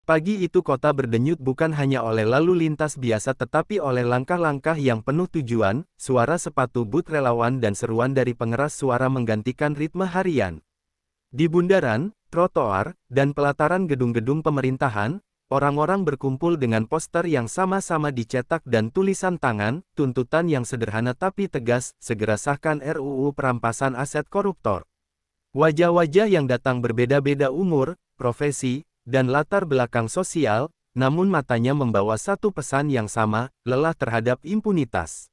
Pagi itu kota berdenyut bukan hanya oleh lalu lintas biasa tetapi oleh langkah-langkah yang penuh tujuan, suara sepatu boot relawan dan seruan dari pengeras suara menggantikan ritme harian. Di bundaran, trotoar, dan pelataran gedung-gedung pemerintahan, orang-orang berkumpul dengan poster yang sama-sama dicetak dan tulisan tangan, tuntutan yang sederhana tapi tegas, segera sahkan RUU perampasan aset koruptor. Wajah-wajah yang datang berbeda-beda umur, profesi, dan latar belakang sosial, namun matanya membawa satu pesan yang sama, lelah terhadap impunitas.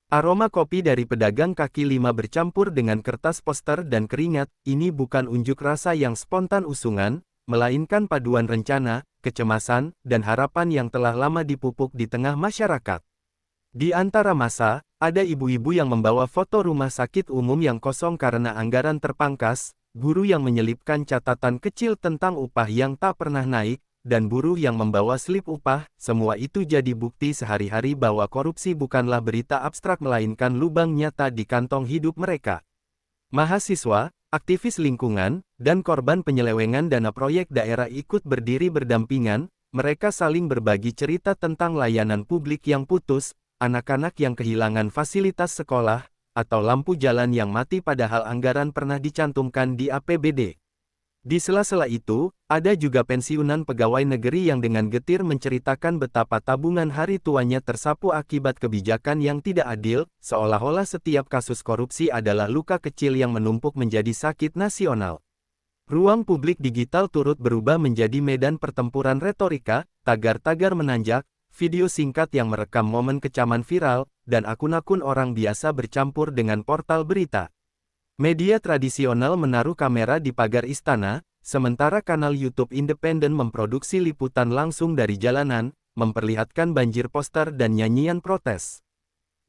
Aroma kopi dari pedagang kaki lima bercampur dengan kertas poster dan keringat, ini bukan unjuk rasa yang spontan usungan, melainkan paduan rencana, kecemasan, dan harapan yang telah lama dipupuk di tengah masyarakat. Di antara massa, ada ibu-ibu yang membawa foto rumah sakit umum yang kosong karena anggaran terpangkas, guru yang menyelipkan catatan kecil tentang upah yang tak pernah naik, dan buruh yang membawa slip upah, semua itu jadi bukti sehari-hari bahwa korupsi bukanlah berita abstrak melainkan lubang nyata di kantong hidup mereka. Mahasiswa, aktivis lingkungan, dan korban penyelewengan dana proyek daerah ikut berdiri berdampingan, mereka saling berbagi cerita tentang layanan publik yang putus, anak-anak yang kehilangan fasilitas sekolah, atau lampu jalan yang mati padahal anggaran pernah dicantumkan di APBD. Di sela-sela itu, ada juga pensiunan pegawai negeri yang dengan getir menceritakan betapa tabungan hari tuanya tersapu akibat kebijakan yang tidak adil, seolah-olah setiap kasus korupsi adalah luka kecil yang menumpuk menjadi sakit nasional. Ruang publik digital turut berubah menjadi medan pertempuran retorika, tagar-tagar menanjak, video singkat yang merekam momen kecaman viral, dan akun-akun orang biasa bercampur dengan portal berita. Media tradisional menaruh kamera di pagar istana, sementara kanal YouTube independen memproduksi liputan langsung dari jalanan, memperlihatkan banjir poster dan nyanyian protes.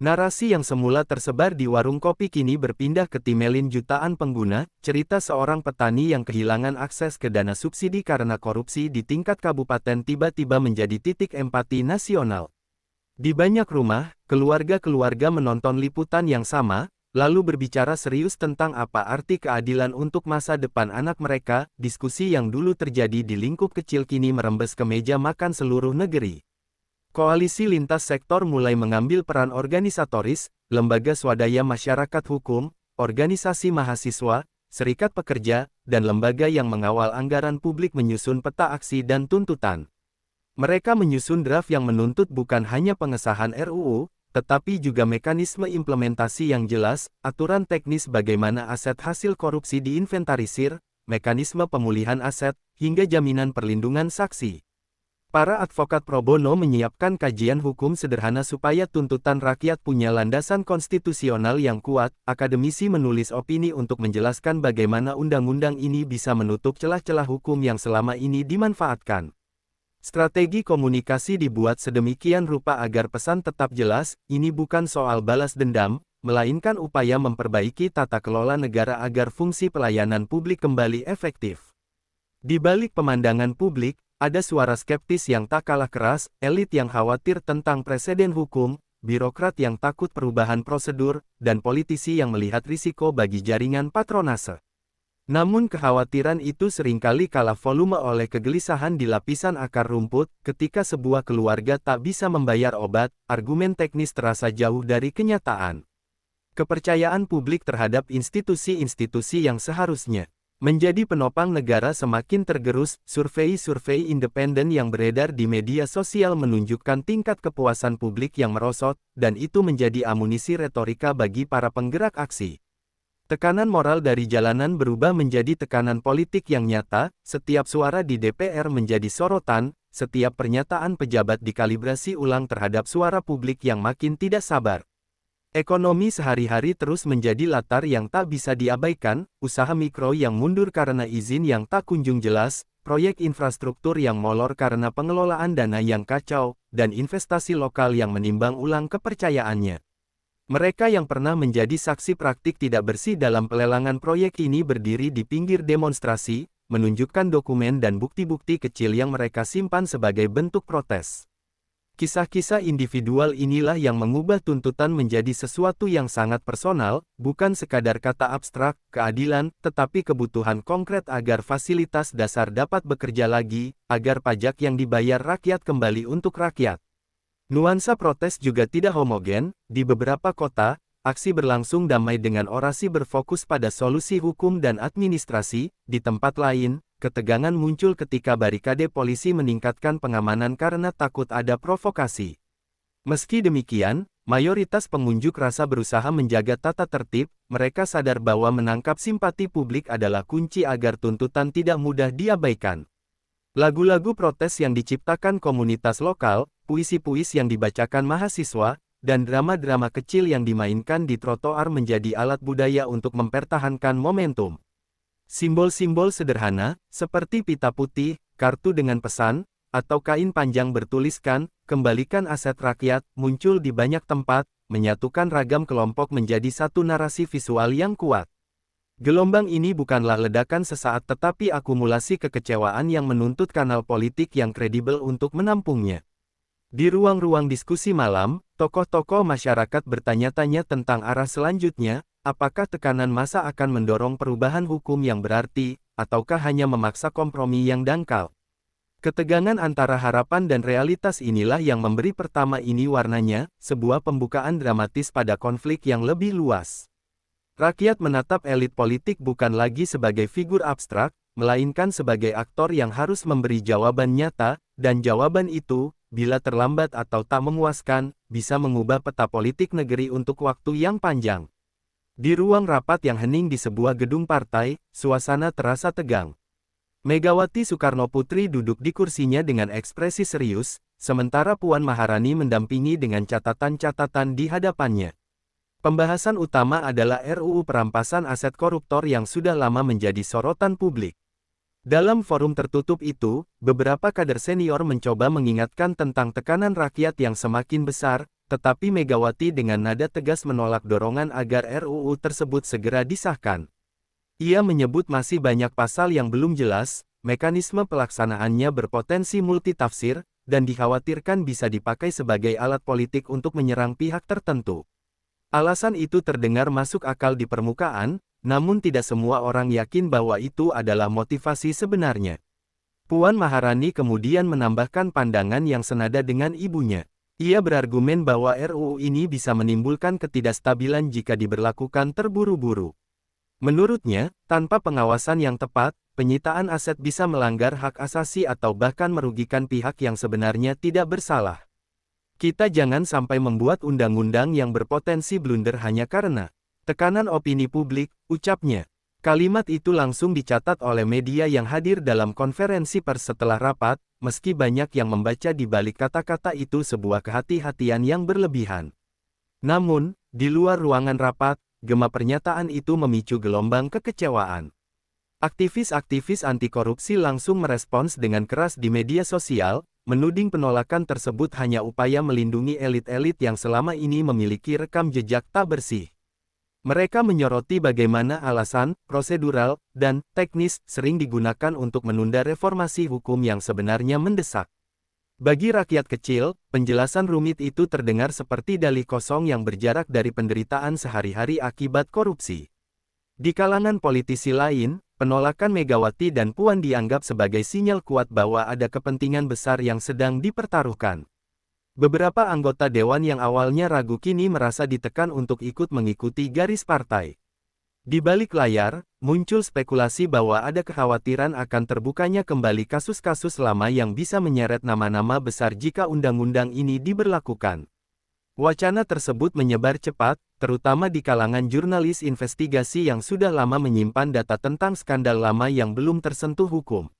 Narasi yang semula tersebar di warung kopi kini berpindah ke timelin jutaan pengguna, cerita seorang petani yang kehilangan akses ke dana subsidi karena korupsi di tingkat kabupaten tiba-tiba menjadi titik empati nasional. Di banyak rumah, keluarga-keluarga menonton liputan yang sama, lalu berbicara serius tentang apa arti keadilan untuk masa depan anak mereka. Diskusi yang dulu terjadi di lingkup kecil kini merembes ke meja makan seluruh negeri. Koalisi lintas sektor mulai mengambil peran organisatoris, lembaga swadaya masyarakat hukum, organisasi mahasiswa, serikat pekerja, dan lembaga yang mengawal anggaran publik menyusun peta aksi dan tuntutan. Mereka menyusun draft yang menuntut bukan hanya pengesahan RUU, tetapi juga mekanisme implementasi yang jelas, aturan teknis bagaimana aset hasil korupsi diinventarisir, mekanisme pemulihan aset, hingga jaminan perlindungan saksi. Para advokat pro bono menyiapkan kajian hukum sederhana supaya tuntutan rakyat punya landasan konstitusional yang kuat. Akademisi menulis opini untuk menjelaskan bagaimana undang-undang ini bisa menutup celah-celah hukum yang selama ini dimanfaatkan. Strategi komunikasi dibuat sedemikian rupa agar pesan tetap jelas, ini bukan soal balas dendam, melainkan upaya memperbaiki tata kelola negara agar fungsi pelayanan publik kembali efektif. Di balik pemandangan publik, ada suara skeptis yang tak kalah keras, elit yang khawatir tentang preseden hukum, birokrat yang takut perubahan prosedur, dan politisi yang melihat risiko bagi jaringan patronase. Namun kekhawatiran itu seringkali kalah volume oleh kegelisahan di lapisan akar rumput. Ketika sebuah keluarga tak bisa membayar obat, argumen teknis terasa jauh dari kenyataan. Kepercayaan publik terhadap institusi-institusi yang seharusnya menjadi penopang negara semakin tergerus. Survei-survei independen yang beredar di media sosial menunjukkan tingkat kepuasan publik yang merosot, dan itu menjadi amunisi retorika bagi para penggerak aksi. Tekanan moral dari jalanan berubah menjadi tekanan politik yang nyata, setiap suara di DPR menjadi sorotan, setiap pernyataan pejabat dikalibrasi ulang terhadap suara publik yang makin tidak sabar. Ekonomi sehari-hari terus menjadi latar yang tak bisa diabaikan, usaha mikro yang mundur karena izin yang tak kunjung jelas, proyek infrastruktur yang molor karena pengelolaan dana yang kacau, dan investasi lokal yang menimbang ulang kepercayaannya. Mereka yang pernah menjadi saksi praktik tidak bersih dalam pelelangan proyek ini berdiri di pinggir demonstrasi, menunjukkan dokumen dan bukti-bukti kecil yang mereka simpan sebagai bentuk protes. Kisah-kisah individual inilah yang mengubah tuntutan menjadi sesuatu yang sangat personal, bukan sekadar kata abstrak, keadilan, tetapi kebutuhan konkret agar fasilitas dasar dapat bekerja lagi, agar pajak yang dibayar rakyat kembali untuk rakyat. Nuansa protes juga tidak homogen, di beberapa kota, aksi berlangsung damai dengan orasi berfokus pada solusi hukum dan administrasi, di tempat lain, ketegangan muncul ketika barikade polisi meningkatkan pengamanan karena takut ada provokasi. Meski demikian, mayoritas pengunjuk rasa berusaha menjaga tata tertib, mereka sadar bahwa menangkap simpati publik adalah kunci agar tuntutan tidak mudah diabaikan. Lagu-lagu protes yang diciptakan komunitas lokal, puisi-puisi yang dibacakan mahasiswa, dan drama-drama kecil yang dimainkan di trotoar menjadi alat budaya untuk mempertahankan momentum. Simbol-simbol sederhana, seperti pita putih, kartu dengan pesan, atau kain panjang bertuliskan, "Kembalikan aset rakyat," muncul di banyak tempat, menyatukan ragam kelompok menjadi satu narasi visual yang kuat. Gelombang ini bukanlah ledakan sesaat tetapi akumulasi kekecewaan yang menuntut kanal politik yang kredibel untuk menampungnya. Di ruang-ruang diskusi malam, tokoh-tokoh masyarakat bertanya-tanya tentang arah selanjutnya, apakah tekanan massa akan mendorong perubahan hukum yang berarti, ataukah hanya memaksa kompromi yang dangkal? Ketegangan antara harapan dan realitas inilah yang memberi pertama ini warnanya, sebuah pembukaan dramatis pada konflik yang lebih luas. Rakyat menatap elit politik bukan lagi sebagai figur abstrak, melainkan sebagai aktor yang harus memberi jawaban nyata, dan jawaban itu, bila terlambat atau tak memuaskan, bisa mengubah peta politik negeri untuk waktu yang panjang. Di ruang rapat yang hening di sebuah gedung partai, suasana terasa tegang. Megawati Soekarnoputri duduk di kursinya dengan ekspresi serius, sementara Puan Maharani mendampingi dengan catatan-catatan di hadapannya. Pembahasan utama adalah RUU perampasan aset koruptor yang sudah lama menjadi sorotan publik. Dalam forum tertutup itu, beberapa kader senior mencoba mengingatkan tentang tekanan rakyat yang semakin besar, tetapi Megawati dengan nada tegas menolak dorongan agar RUU tersebut segera disahkan. Ia menyebut masih banyak pasal yang belum jelas, mekanisme pelaksanaannya berpotensi multitafsir, dan dikhawatirkan bisa dipakai sebagai alat politik untuk menyerang pihak tertentu. Alasan itu terdengar masuk akal di permukaan, namun tidak semua orang yakin bahwa itu adalah motivasi sebenarnya. Puan Maharani kemudian menambahkan pandangan yang senada dengan ibunya. Ia berargumen bahwa RUU ini bisa menimbulkan ketidakstabilan jika diberlakukan terburu-buru. Menurutnya, tanpa pengawasan yang tepat, penyitaan aset bisa melanggar hak asasi atau bahkan merugikan pihak yang sebenarnya tidak bersalah. Kita jangan sampai membuat undang-undang yang berpotensi blunder hanya karena tekanan opini publik, ucapnya. Kalimat itu langsung dicatat oleh media yang hadir dalam konferensi pers setelah rapat, meski banyak yang membaca di balik kata-kata itu sebuah kehati-hatian yang berlebihan. Namun, di luar ruangan rapat, gema pernyataan itu memicu gelombang kekecewaan. Aktivis-aktivis anti korupsi langsung merespons dengan keras di media sosial, menuding penolakan tersebut hanya upaya melindungi elit-elit yang selama ini memiliki rekam jejak tak bersih. Mereka menyoroti bagaimana alasan, prosedural, dan teknis sering digunakan untuk menunda reformasi hukum yang sebenarnya mendesak. Bagi rakyat kecil, penjelasan rumit itu terdengar seperti dalih kosong yang berjarak dari penderitaan sehari-hari akibat korupsi. Di kalangan politisi lain, penolakan Megawati dan Puan dianggap sebagai sinyal kuat bahwa ada kepentingan besar yang sedang dipertaruhkan. Beberapa anggota dewan yang awalnya ragu kini merasa ditekan untuk ikut mengikuti garis partai. Di balik layar, muncul spekulasi bahwa ada kekhawatiran akan terbukanya kembali kasus-kasus lama yang bisa menyeret nama-nama besar jika undang-undang ini diberlakukan. Wacana tersebut menyebar cepat, terutama di kalangan jurnalis investigasi yang sudah lama menyimpan data tentang skandal lama yang belum tersentuh hukum.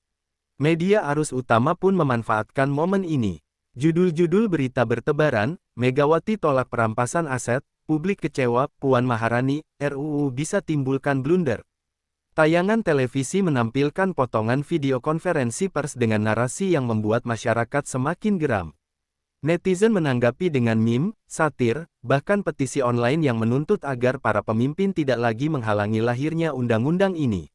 Media arus utama pun memanfaatkan momen ini. Judul-judul berita bertebaran, Megawati tolak perampasan aset, publik kecewa, Puan Maharani, RUU bisa timbulkan blunder. Tayangan televisi menampilkan potongan video konferensi pers dengan narasi yang membuat masyarakat semakin geram. Netizen menanggapi dengan meme, satir, bahkan petisi online yang menuntut agar para pemimpin tidak lagi menghalangi lahirnya undang-undang ini.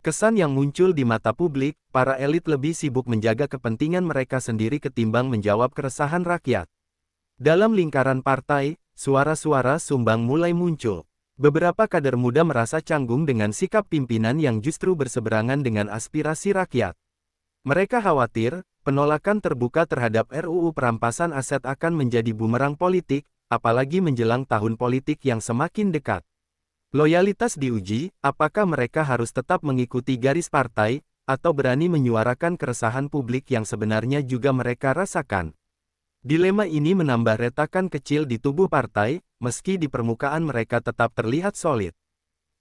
Kesan yang muncul di mata publik, para elit lebih sibuk menjaga kepentingan mereka sendiri ketimbang menjawab keresahan rakyat. Dalam lingkaran partai, suara-suara sumbang mulai muncul. Beberapa kader muda merasa canggung dengan sikap pimpinan yang justru berseberangan dengan aspirasi rakyat. Mereka khawatir, penolakan terbuka terhadap RUU perampasan aset akan menjadi bumerang politik, apalagi menjelang tahun politik yang semakin dekat. Loyalitas diuji, apakah mereka harus tetap mengikuti garis partai, atau berani menyuarakan keresahan publik yang sebenarnya juga mereka rasakan. Dilema ini menambah retakan kecil di tubuh partai, meski di permukaan mereka tetap terlihat solid.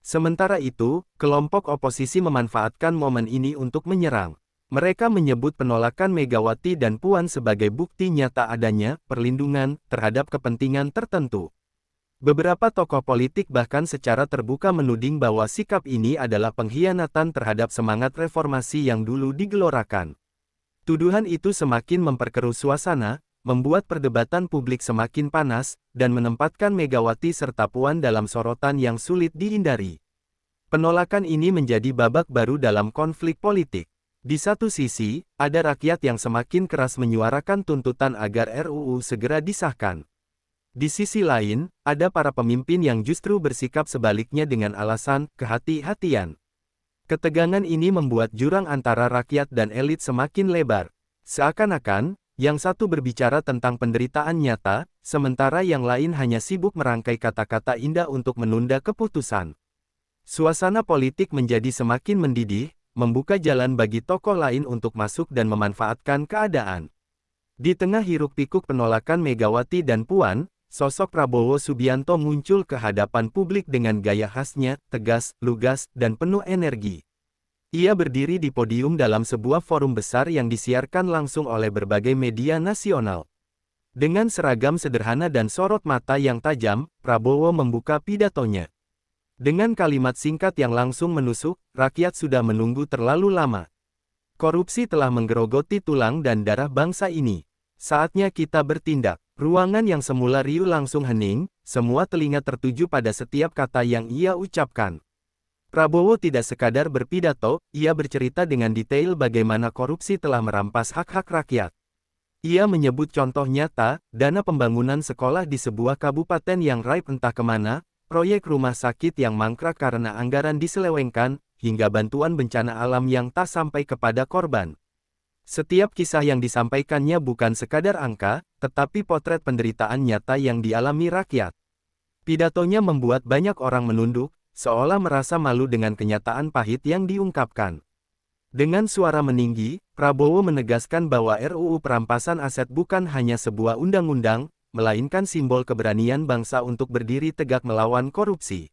Sementara itu, kelompok oposisi memanfaatkan momen ini untuk menyerang. Mereka menyebut penolakan Megawati dan Puan sebagai bukti nyata adanya perlindungan terhadap kepentingan tertentu. Beberapa tokoh politik bahkan secara terbuka menuding bahwa sikap ini adalah pengkhianatan terhadap semangat reformasi yang dulu digelorakan. Tuduhan itu semakin memperkeruh suasana, membuat perdebatan publik semakin panas, dan menempatkan Megawati serta Puan dalam sorotan yang sulit dihindari. Penolakan ini menjadi babak baru dalam konflik politik. Di satu sisi, ada rakyat yang semakin keras menyuarakan tuntutan agar RUU segera disahkan. Di sisi lain, ada para pemimpin yang justru bersikap sebaliknya dengan alasan kehati-hatian. Ketegangan ini membuat jurang antara rakyat dan elit semakin lebar. Seakan-akan, yang satu berbicara tentang penderitaan nyata, sementara yang lain hanya sibuk merangkai kata-kata indah untuk menunda keputusan. Suasana politik menjadi semakin mendidih, membuka jalan bagi tokoh lain untuk masuk dan memanfaatkan keadaan. Di tengah hiruk-pikuk penolakan Megawati dan Puan, sosok Prabowo Subianto muncul ke hadapan publik dengan gaya khasnya, tegas, lugas, dan penuh energi. Ia berdiri di podium dalam sebuah forum besar yang disiarkan langsung oleh berbagai media nasional. Dengan seragam sederhana dan sorot mata yang tajam, Prabowo membuka pidatonya. Dengan kalimat singkat yang langsung menusuk, rakyat sudah menunggu terlalu lama. Korupsi telah menggerogoti tulang dan darah bangsa ini. Saatnya kita bertindak. Ruangan yang semula riuh langsung hening, semua telinga tertuju pada setiap kata yang ia ucapkan. Prabowo tidak sekadar berpidato, ia bercerita dengan detail bagaimana korupsi telah merampas hak-hak rakyat. Ia menyebut contoh nyata, dana pembangunan sekolah di sebuah kabupaten yang raib entah kemana, proyek rumah sakit yang mangkrak karena anggaran diselewengkan, hingga bantuan bencana alam yang tak sampai kepada korban. Setiap kisah yang disampaikannya bukan sekadar angka, tetapi potret penderitaan nyata yang dialami rakyat. Pidatonya membuat banyak orang menunduk, seolah merasa malu dengan kenyataan pahit yang diungkapkan. Dengan suara meninggi, Prabowo menegaskan bahwa RUU perampasan aset bukan hanya sebuah undang-undang, melainkan simbol keberanian bangsa untuk berdiri tegak melawan korupsi.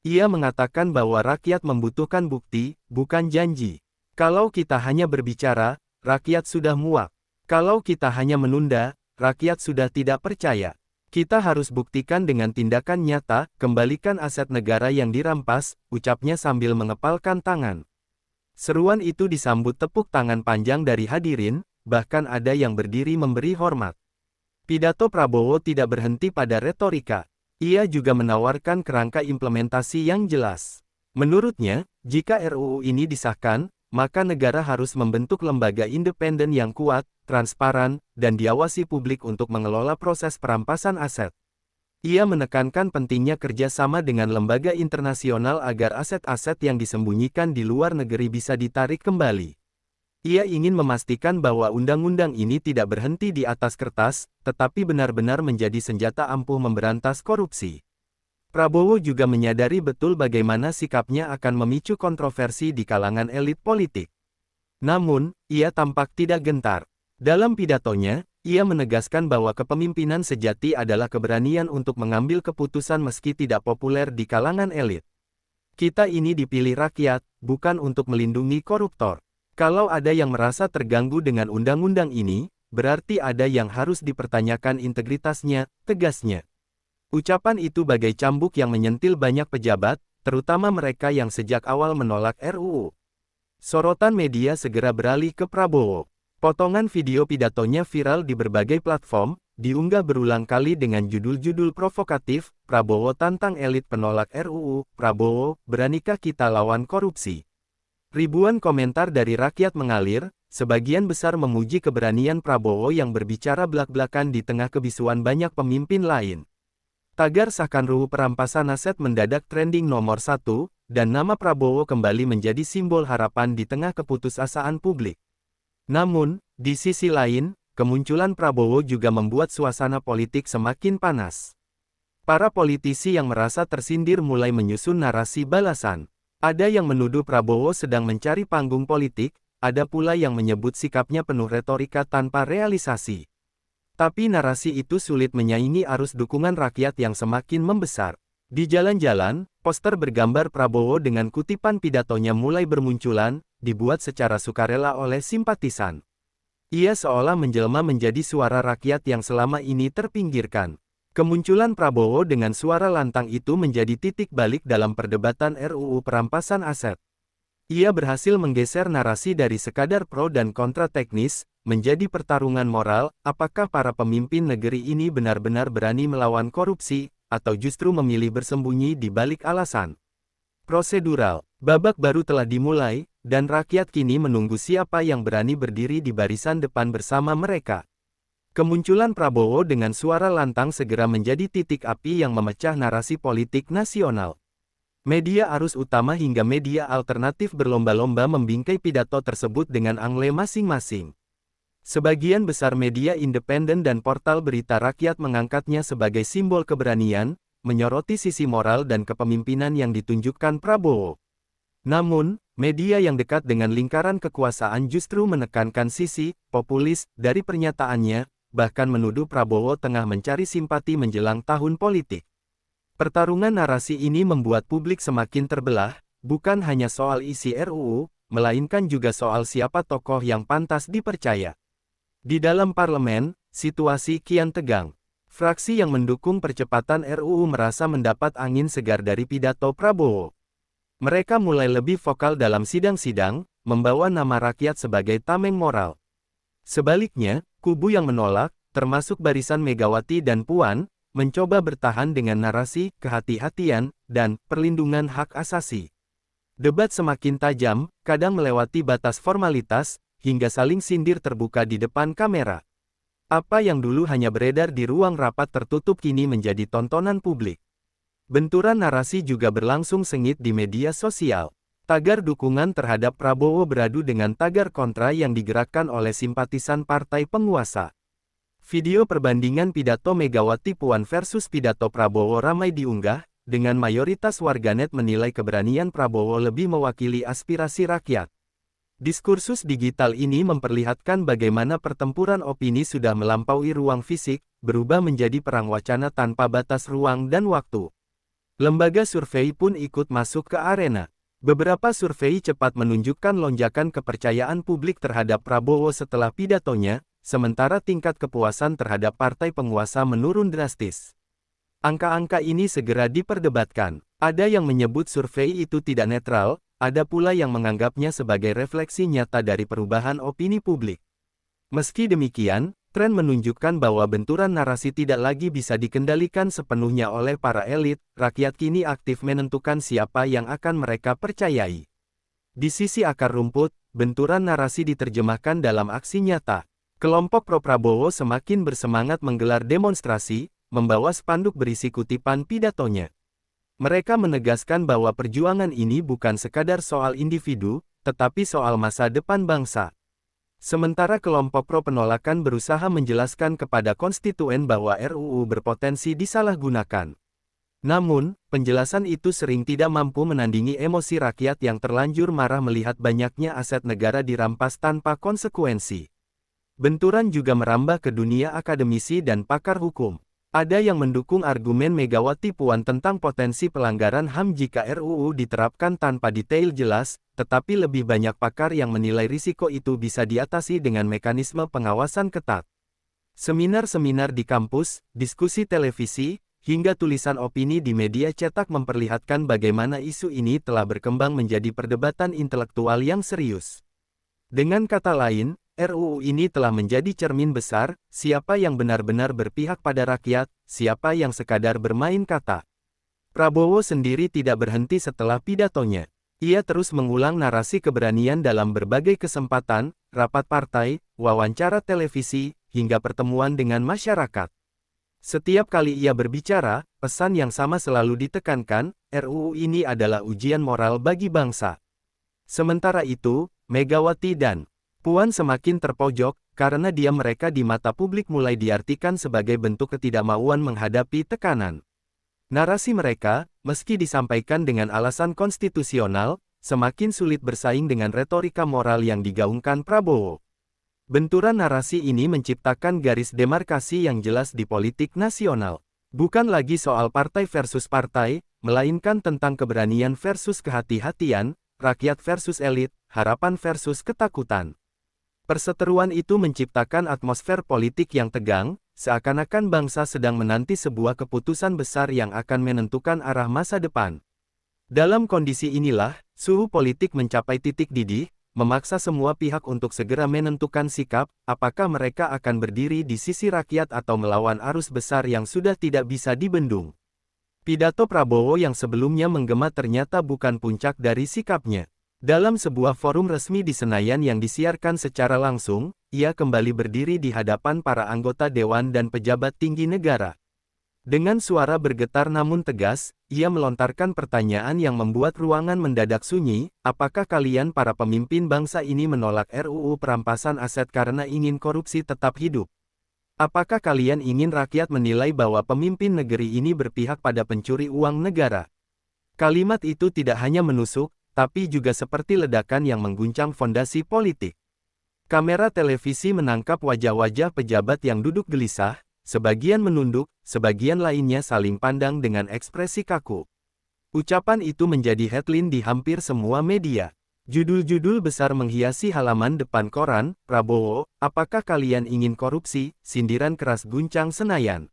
Ia mengatakan bahwa rakyat membutuhkan bukti, bukan janji. Kalau kita hanya berbicara, rakyat sudah muak. Kalau kita hanya menunda, rakyat sudah tidak percaya. Kita harus buktikan dengan tindakan nyata, kembalikan aset negara yang dirampas, ucapnya sambil mengepalkan tangan. Seruan itu disambut tepuk tangan panjang dari hadirin, bahkan ada yang berdiri memberi hormat. Pidato Prabowo tidak berhenti pada retorika. Ia juga menawarkan kerangka implementasi yang jelas. Menurutnya, jika RUU ini disahkan, maka negara harus membentuk lembaga independen yang kuat, transparan, dan diawasi publik untuk mengelola proses perampasan aset. Ia menekankan pentingnya kerjasama dengan lembaga internasional agar aset-aset yang disembunyikan di luar negeri bisa ditarik kembali. Ia ingin memastikan bahwa undang-undang ini tidak berhenti di atas kertas, tetapi benar-benar menjadi senjata ampuh memberantas korupsi. Prabowo juga menyadari betul bagaimana sikapnya akan memicu kontroversi di kalangan elit politik. Namun, ia tampak tidak gentar. Dalam pidatonya, ia menegaskan bahwa kepemimpinan sejati adalah keberanian untuk mengambil keputusan meski tidak populer di kalangan elit. Kita ini dipilih rakyat, bukan untuk melindungi koruptor. Kalau ada yang merasa terganggu dengan undang-undang ini, berarti ada yang harus dipertanyakan integritasnya, tegasnya. Ucapan itu bagai cambuk yang menyentil banyak pejabat, terutama mereka yang sejak awal menolak RUU. Sorotan media segera beralih ke Prabowo. Potongan video pidatonya viral di berbagai platform, diunggah berulang kali dengan judul-judul provokatif, Prabowo tantang elit penolak RUU, Prabowo, beranikah kita lawan korupsi? Ribuan komentar dari rakyat mengalir, sebagian besar memuji keberanian Prabowo yang berbicara blak-blakan di tengah kebisuan banyak pemimpin lain. Tagar sahkan RUU perampasan aset mendadak trending nomor 1, dan nama Prabowo kembali menjadi simbol harapan di tengah keputusasaan publik. Namun, di sisi lain, kemunculan Prabowo juga membuat suasana politik semakin panas. Para politisi yang merasa tersindir mulai menyusun narasi balasan. Ada yang menuduh Prabowo sedang mencari panggung politik, ada pula yang menyebut sikapnya penuh retorika tanpa realisasi. Tapi narasi itu sulit menyaingi arus dukungan rakyat yang semakin membesar. Di jalan-jalan, poster bergambar Prabowo dengan kutipan pidatonya mulai bermunculan, dibuat secara sukarela oleh simpatisan. Ia seolah menjelma menjadi suara rakyat yang selama ini terpinggirkan. Kemunculan Prabowo dengan suara lantang itu menjadi titik balik dalam perdebatan RUU perampasan aset. Ia berhasil menggeser narasi dari sekadar pro dan kontra teknis, menjadi pertarungan moral, apakah para pemimpin negeri ini benar-benar berani melawan korupsi, atau justru memilih bersembunyi di balik alasan prosedural. Babak baru telah dimulai, dan rakyat kini menunggu siapa yang berani berdiri di barisan depan bersama mereka. Kemunculan Prabowo dengan suara lantang segera menjadi titik api yang memecah narasi politik nasional. Media arus utama hingga media alternatif berlomba-lomba membingkai pidato tersebut dengan angle masing-masing. Sebagian besar media independen dan portal berita rakyat mengangkatnya sebagai simbol keberanian, menyoroti sisi moral dan kepemimpinan yang ditunjukkan Prabowo. Namun, media yang dekat dengan lingkaran kekuasaan justru menekankan sisi populis dari pernyataannya, bahkan menuduh Prabowo tengah mencari simpati menjelang tahun politik. Pertarungan narasi ini membuat publik semakin terbelah, bukan hanya soal isi RUU, melainkan juga soal siapa tokoh yang pantas dipercaya. Di dalam parlemen, situasi kian tegang. Fraksi yang mendukung percepatan RUU merasa mendapat angin segar dari pidato Prabowo. Mereka mulai lebih vokal dalam sidang-sidang, membawa nama rakyat sebagai tameng moral. Sebaliknya, kubu yang menolak, termasuk barisan Megawati dan Puan, mencoba bertahan dengan narasi kehati-hatian dan perlindungan hak asasi. Debat semakin tajam, kadang melewati batas formalitas, hingga saling sindir terbuka di depan kamera. Apa yang dulu hanya beredar di ruang rapat tertutup kini menjadi tontonan publik. Benturan narasi juga berlangsung sengit di media sosial. Tagar dukungan terhadap Prabowo beradu dengan tagar kontra yang digerakkan oleh simpatisan partai penguasa. Video perbandingan pidato Megawati Puan versus pidato Prabowo ramai diunggah, dengan mayoritas warganet menilai keberanian Prabowo lebih mewakili aspirasi rakyat. Diskursus digital ini memperlihatkan bagaimana pertempuran opini sudah melampaui ruang fisik, berubah menjadi perang wacana tanpa batas ruang dan waktu. Lembaga survei pun ikut masuk ke arena. Beberapa survei cepat menunjukkan lonjakan kepercayaan publik terhadap Prabowo setelah pidatonya, sementara tingkat kepuasan terhadap partai penguasa menurun drastis. Angka-angka ini segera diperdebatkan. Ada yang menyebut survei itu tidak netral, ada pula yang menganggapnya sebagai refleksi nyata dari perubahan opini publik. Meski demikian, tren menunjukkan bahwa benturan narasi tidak lagi bisa dikendalikan sepenuhnya oleh para elit, rakyat kini aktif menentukan siapa yang akan mereka percayai. Di sisi akar rumput, benturan narasi diterjemahkan dalam aksi nyata. Kelompok pro-Prabowo semakin bersemangat menggelar demonstrasi, membawa spanduk berisi kutipan pidatonya. Mereka menegaskan bahwa perjuangan ini bukan sekadar soal individu, tetapi soal masa depan bangsa. Sementara kelompok pro-penolakan berusaha menjelaskan kepada konstituen bahwa RUU berpotensi disalahgunakan. Namun, penjelasan itu sering tidak mampu menandingi emosi rakyat yang terlanjur marah melihat banyaknya aset negara dirampas tanpa konsekuensi. Benturan juga merambah ke dunia akademisi dan pakar hukum. Ada yang mendukung argumen Megawati Puan tentang potensi pelanggaran HAM jika RUU diterapkan tanpa detail jelas, tetapi lebih banyak pakar yang menilai risiko itu bisa diatasi dengan mekanisme pengawasan ketat. Seminar-seminar di kampus, diskusi televisi, hingga tulisan opini di media cetak memperlihatkan bagaimana isu ini telah berkembang menjadi perdebatan intelektual yang serius. Dengan kata lain, RUU ini telah menjadi cermin besar, siapa yang benar-benar berpihak pada rakyat, siapa yang sekadar bermain kata. Prabowo sendiri tidak berhenti setelah pidatonya. Ia terus mengulang narasi keberanian dalam berbagai kesempatan, rapat partai, wawancara televisi, hingga pertemuan dengan masyarakat. Setiap kali ia berbicara, pesan yang sama selalu ditekankan, RUU ini adalah ujian moral bagi bangsa. Sementara itu, Megawati dan Puan semakin terpojok, karena diam mereka di mata publik mulai diartikan sebagai bentuk ketidakmauan menghadapi tekanan. Narasi mereka, meski disampaikan dengan alasan konstitusional, semakin sulit bersaing dengan retorika moral yang digaungkan Prabowo. Benturan narasi ini menciptakan garis demarkasi yang jelas di politik nasional. Bukan lagi soal partai versus partai, melainkan tentang keberanian versus kehati-hatian, rakyat versus elit, harapan versus ketakutan. Perseteruan itu menciptakan atmosfer politik yang tegang, seakan-akan bangsa sedang menanti sebuah keputusan besar yang akan menentukan arah masa depan. Dalam kondisi inilah, suhu politik mencapai titik didih, memaksa semua pihak untuk segera menentukan sikap, apakah mereka akan berdiri di sisi rakyat atau melawan arus besar yang sudah tidak bisa dibendung. Pidato Prabowo yang sebelumnya menggema ternyata bukan puncak dari sikapnya. Dalam sebuah forum resmi di Senayan yang disiarkan secara langsung, ia kembali berdiri di hadapan para anggota dewan dan pejabat tinggi negara. Dengan suara bergetar namun tegas, ia melontarkan pertanyaan yang membuat ruangan mendadak sunyi, apakah kalian para pemimpin bangsa ini menolak RUU perampasan aset karena ingin korupsi tetap hidup? Apakah kalian ingin rakyat menilai bahwa pemimpin negeri ini berpihak pada pencuri uang negara? Kalimat itu tidak hanya menusuk, tapi juga seperti ledakan yang mengguncang fondasi politik. Kamera televisi menangkap wajah-wajah pejabat yang duduk gelisah, sebagian menunduk, sebagian lainnya saling pandang dengan ekspresi kaku. Ucapan itu menjadi headline di hampir semua media. Judul-judul besar menghiasi halaman depan koran, Prabowo, apakah kalian ingin korupsi? Sindiran keras guncang Senayan.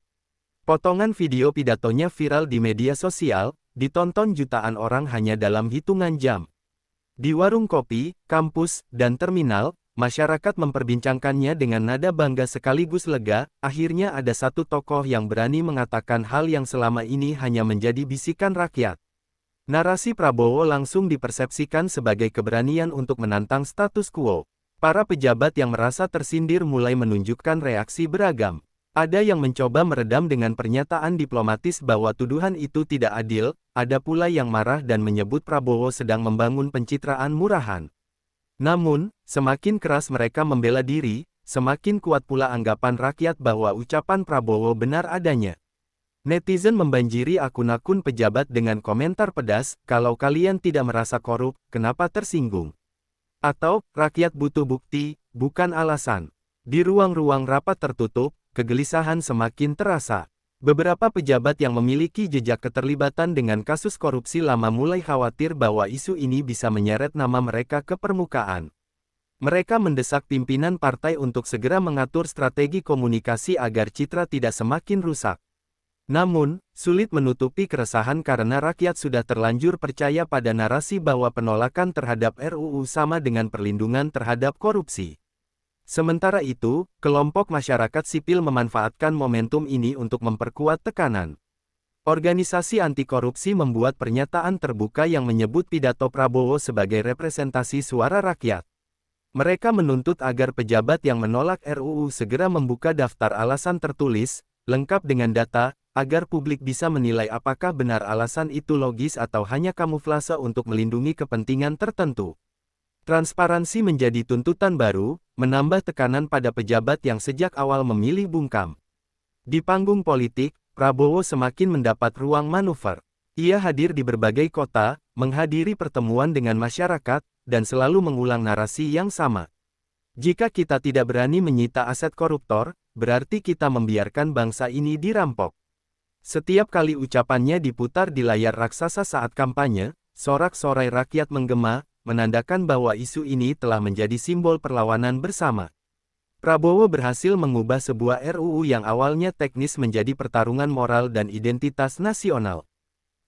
Potongan video pidatonya viral di media sosial, ditonton jutaan orang hanya dalam hitungan jam. Di warung kopi, kampus, dan terminal, masyarakat memperbincangkannya dengan nada bangga sekaligus lega. Akhirnya ada satu tokoh yang berani mengatakan hal yang selama ini hanya menjadi bisikan rakyat. Narasi Prabowo langsung dipersepsikan sebagai keberanian untuk menantang status quo. Para pejabat yang merasa tersindir mulai menunjukkan reaksi beragam. Ada yang mencoba meredam dengan pernyataan diplomatis bahwa tuduhan itu tidak adil, ada pula yang marah dan menyebut Prabowo sedang membangun pencitraan murahan. Namun, semakin keras mereka membela diri, semakin kuat pula anggapan rakyat bahwa ucapan Prabowo benar adanya. Netizen membanjiri akun-akun pejabat dengan komentar pedas, kalau kalian tidak merasa korup, kenapa tersinggung? Atau, rakyat butuh bukti, bukan alasan. Di ruang-ruang rapat tertutup, kegelisahan semakin terasa. Beberapa pejabat yang memiliki jejak keterlibatan dengan kasus korupsi lama mulai khawatir bahwa isu ini bisa menyeret nama mereka ke permukaan. Mereka mendesak pimpinan partai untuk segera mengatur strategi komunikasi agar citra tidak semakin rusak. Namun, sulit menutupi keresahan karena rakyat sudah terlanjur percaya pada narasi bahwa penolakan terhadap RUU sama dengan perlindungan terhadap korupsi. Sementara itu, kelompok masyarakat sipil memanfaatkan momentum ini untuk memperkuat tekanan. Organisasi anti korupsi membuat pernyataan terbuka yang menyebut pidato Prabowo sebagai representasi suara rakyat. Mereka menuntut agar pejabat yang menolak RUU segera membuka daftar alasan tertulis, lengkap dengan data, agar publik bisa menilai apakah benar alasan itu logis atau hanya kamuflase untuk melindungi kepentingan tertentu. Transparansi menjadi tuntutan baru, menambah tekanan pada pejabat yang sejak awal memilih bungkam. Di panggung politik, Prabowo semakin mendapat ruang manuver. Ia hadir di berbagai kota, menghadiri pertemuan dengan masyarakat, dan selalu mengulang narasi yang sama. Jika kita tidak berani menyita aset koruptor, berarti kita membiarkan bangsa ini dirampok. Setiap kali ucapannya diputar di layar raksasa saat kampanye, sorak-sorai rakyat menggema, menandakan bahwa isu ini telah menjadi simbol perlawanan bersama. Prabowo berhasil mengubah sebuah RUU yang awalnya teknis menjadi pertarungan moral dan identitas nasional.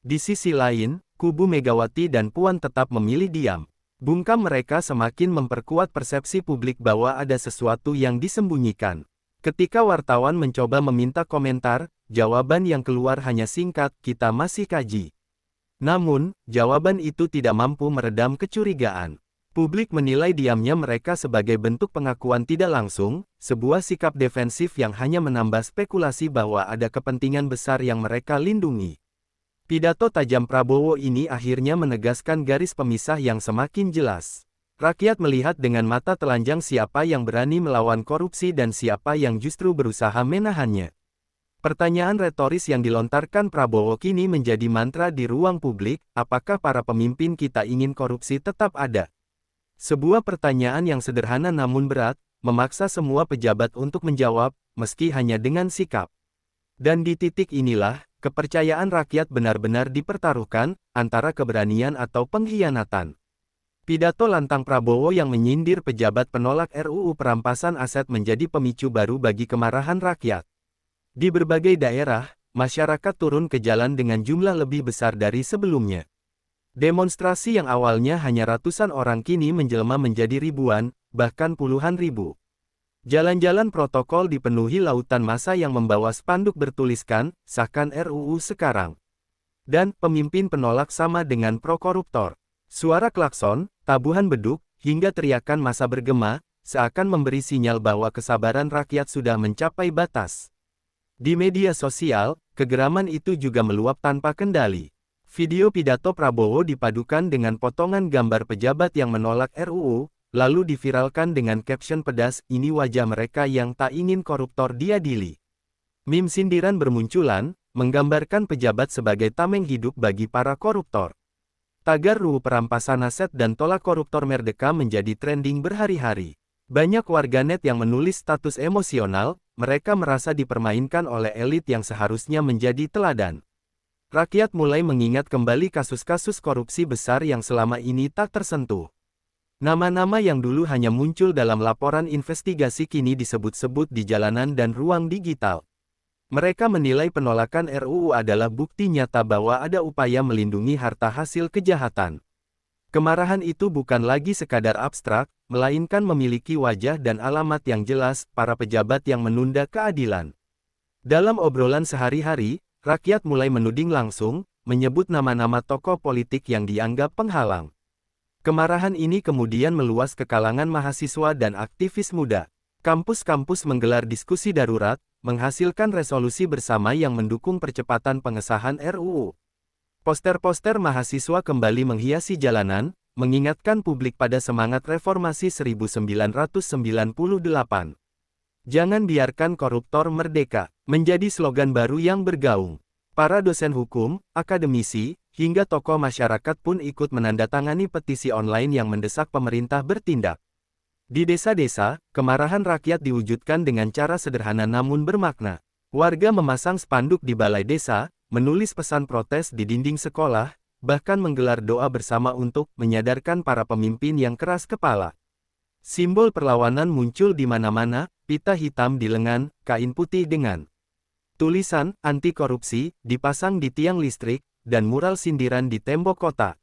Di sisi lain, kubu Megawati dan Puan tetap memilih diam. Bungkam mereka semakin memperkuat persepsi publik bahwa ada sesuatu yang disembunyikan. Ketika wartawan mencoba meminta komentar, jawaban yang keluar hanya singkat, "Kita masih kaji." Namun, jawaban itu tidak mampu meredam kecurigaan. Publik menilai diamnya mereka sebagai bentuk pengakuan tidak langsung, sebuah sikap defensif yang hanya menambah spekulasi bahwa ada kepentingan besar yang mereka lindungi. Pidato tajam Prabowo ini akhirnya menegaskan garis pemisah yang semakin jelas. Rakyat melihat dengan mata telanjang siapa yang berani melawan korupsi dan siapa yang justru berusaha menahannya. Pertanyaan retoris yang dilontarkan Prabowo kini menjadi mantra di ruang publik, apakah para pemimpin kita ingin korupsi tetap ada? Sebuah pertanyaan yang sederhana namun berat, memaksa semua pejabat untuk menjawab, meski hanya dengan sikap. Dan di titik inilah, kepercayaan rakyat benar-benar dipertaruhkan, antara keberanian atau pengkhianatan. Pidato lantang Prabowo yang menyindir pejabat penolak RUU perampasan aset menjadi pemicu baru bagi kemarahan rakyat. Di berbagai daerah, masyarakat turun ke jalan dengan jumlah lebih besar dari sebelumnya. Demonstrasi yang awalnya hanya ratusan orang kini menjelma menjadi ribuan, bahkan puluhan ribu. Jalan-jalan protokol dipenuhi lautan massa yang membawa spanduk bertuliskan, "Sahkan RUU sekarang." Dan, pemimpin penolak sama dengan pro-koruptor. Suara klakson, tabuhan beduk, hingga teriakan massa bergema, seakan memberi sinyal bahwa kesabaran rakyat sudah mencapai batas. Di media sosial, kegeraman itu juga meluap tanpa kendali. Video pidato Prabowo dipadukan dengan potongan gambar pejabat yang menolak RUU, lalu diviralkan dengan caption pedas, "Ini wajah mereka yang tak ingin koruptor diadili." Meme sindiran bermunculan, menggambarkan pejabat sebagai tameng hidup bagi para koruptor. Tagar RUU perampasan aset dan tolak koruptor merdeka menjadi trending berhari-hari. Banyak warganet yang menulis status emosional, mereka merasa dipermainkan oleh elit yang seharusnya menjadi teladan. Rakyat mulai mengingat kembali kasus-kasus korupsi besar yang selama ini tak tersentuh. Nama-nama yang dulu hanya muncul dalam laporan investigasi kini disebut-sebut di jalanan dan ruang digital. Mereka menilai penolakan RUU adalah bukti nyata bahwa ada upaya melindungi harta hasil kejahatan. Kemarahan itu bukan lagi sekadar abstrak, melainkan memiliki wajah dan alamat yang jelas, para pejabat yang menunda keadilan. Dalam obrolan sehari-hari, rakyat mulai menuding langsung, menyebut nama-nama tokoh politik yang dianggap penghalang. Kemarahan ini kemudian meluas ke kalangan mahasiswa dan aktivis muda. Kampus-kampus menggelar diskusi darurat, menghasilkan resolusi bersama yang mendukung percepatan pengesahan RUU. Poster-poster mahasiswa kembali menghiasi jalanan, mengingatkan publik pada semangat reformasi 1998. Jangan biarkan koruptor merdeka, menjadi slogan baru yang bergaung. Para dosen hukum, akademisi, hingga tokoh masyarakat pun ikut menandatangani petisi online yang mendesak pemerintah bertindak. Di desa-desa, kemarahan rakyat diwujudkan dengan cara sederhana namun bermakna. Warga memasang spanduk di balai desa, menulis pesan protes di dinding sekolah, bahkan menggelar doa bersama untuk menyadarkan para pemimpin yang keras kepala. Simbol perlawanan muncul di mana-mana, pita hitam di lengan, kain putih dengan tulisan "anti korupsi" dipasang di tiang listrik, dan mural sindiran di tembok kota.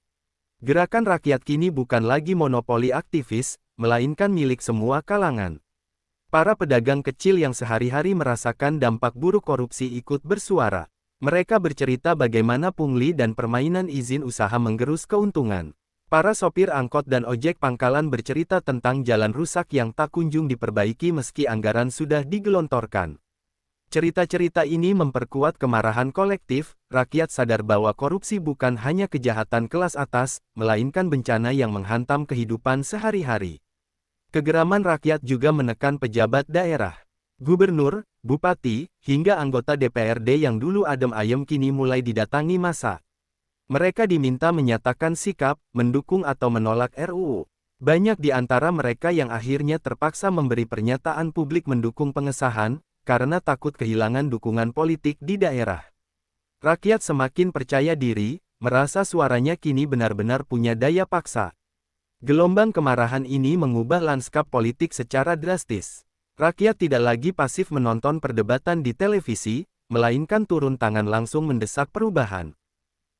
Gerakan rakyat kini bukan lagi monopoli aktivis, melainkan milik semua kalangan. Para pedagang kecil yang sehari-hari merasakan dampak buruk korupsi ikut bersuara. Mereka bercerita bagaimana pungli dan permainan izin usaha menggerus keuntungan. Para sopir angkot dan ojek pangkalan bercerita tentang jalan rusak yang tak kunjung diperbaiki meski anggaran sudah digelontorkan. Cerita-cerita ini memperkuat kemarahan kolektif, rakyat sadar bahwa korupsi bukan hanya kejahatan kelas atas, melainkan bencana yang menghantam kehidupan sehari-hari. Kegeraman rakyat juga menekan pejabat daerah. Gubernur, bupati, hingga anggota DPRD yang dulu adem ayem kini mulai didatangi massa. Mereka diminta menyatakan sikap, mendukung atau menolak RUU. Banyak di antara mereka yang akhirnya terpaksa memberi pernyataan publik mendukung pengesahan, karena takut kehilangan dukungan politik di daerah. Rakyat semakin percaya diri, merasa suaranya kini benar-benar punya daya paksa. Gelombang kemarahan ini mengubah lanskap politik secara drastis. Rakyat tidak lagi pasif menonton perdebatan di televisi, melainkan turun tangan langsung mendesak perubahan.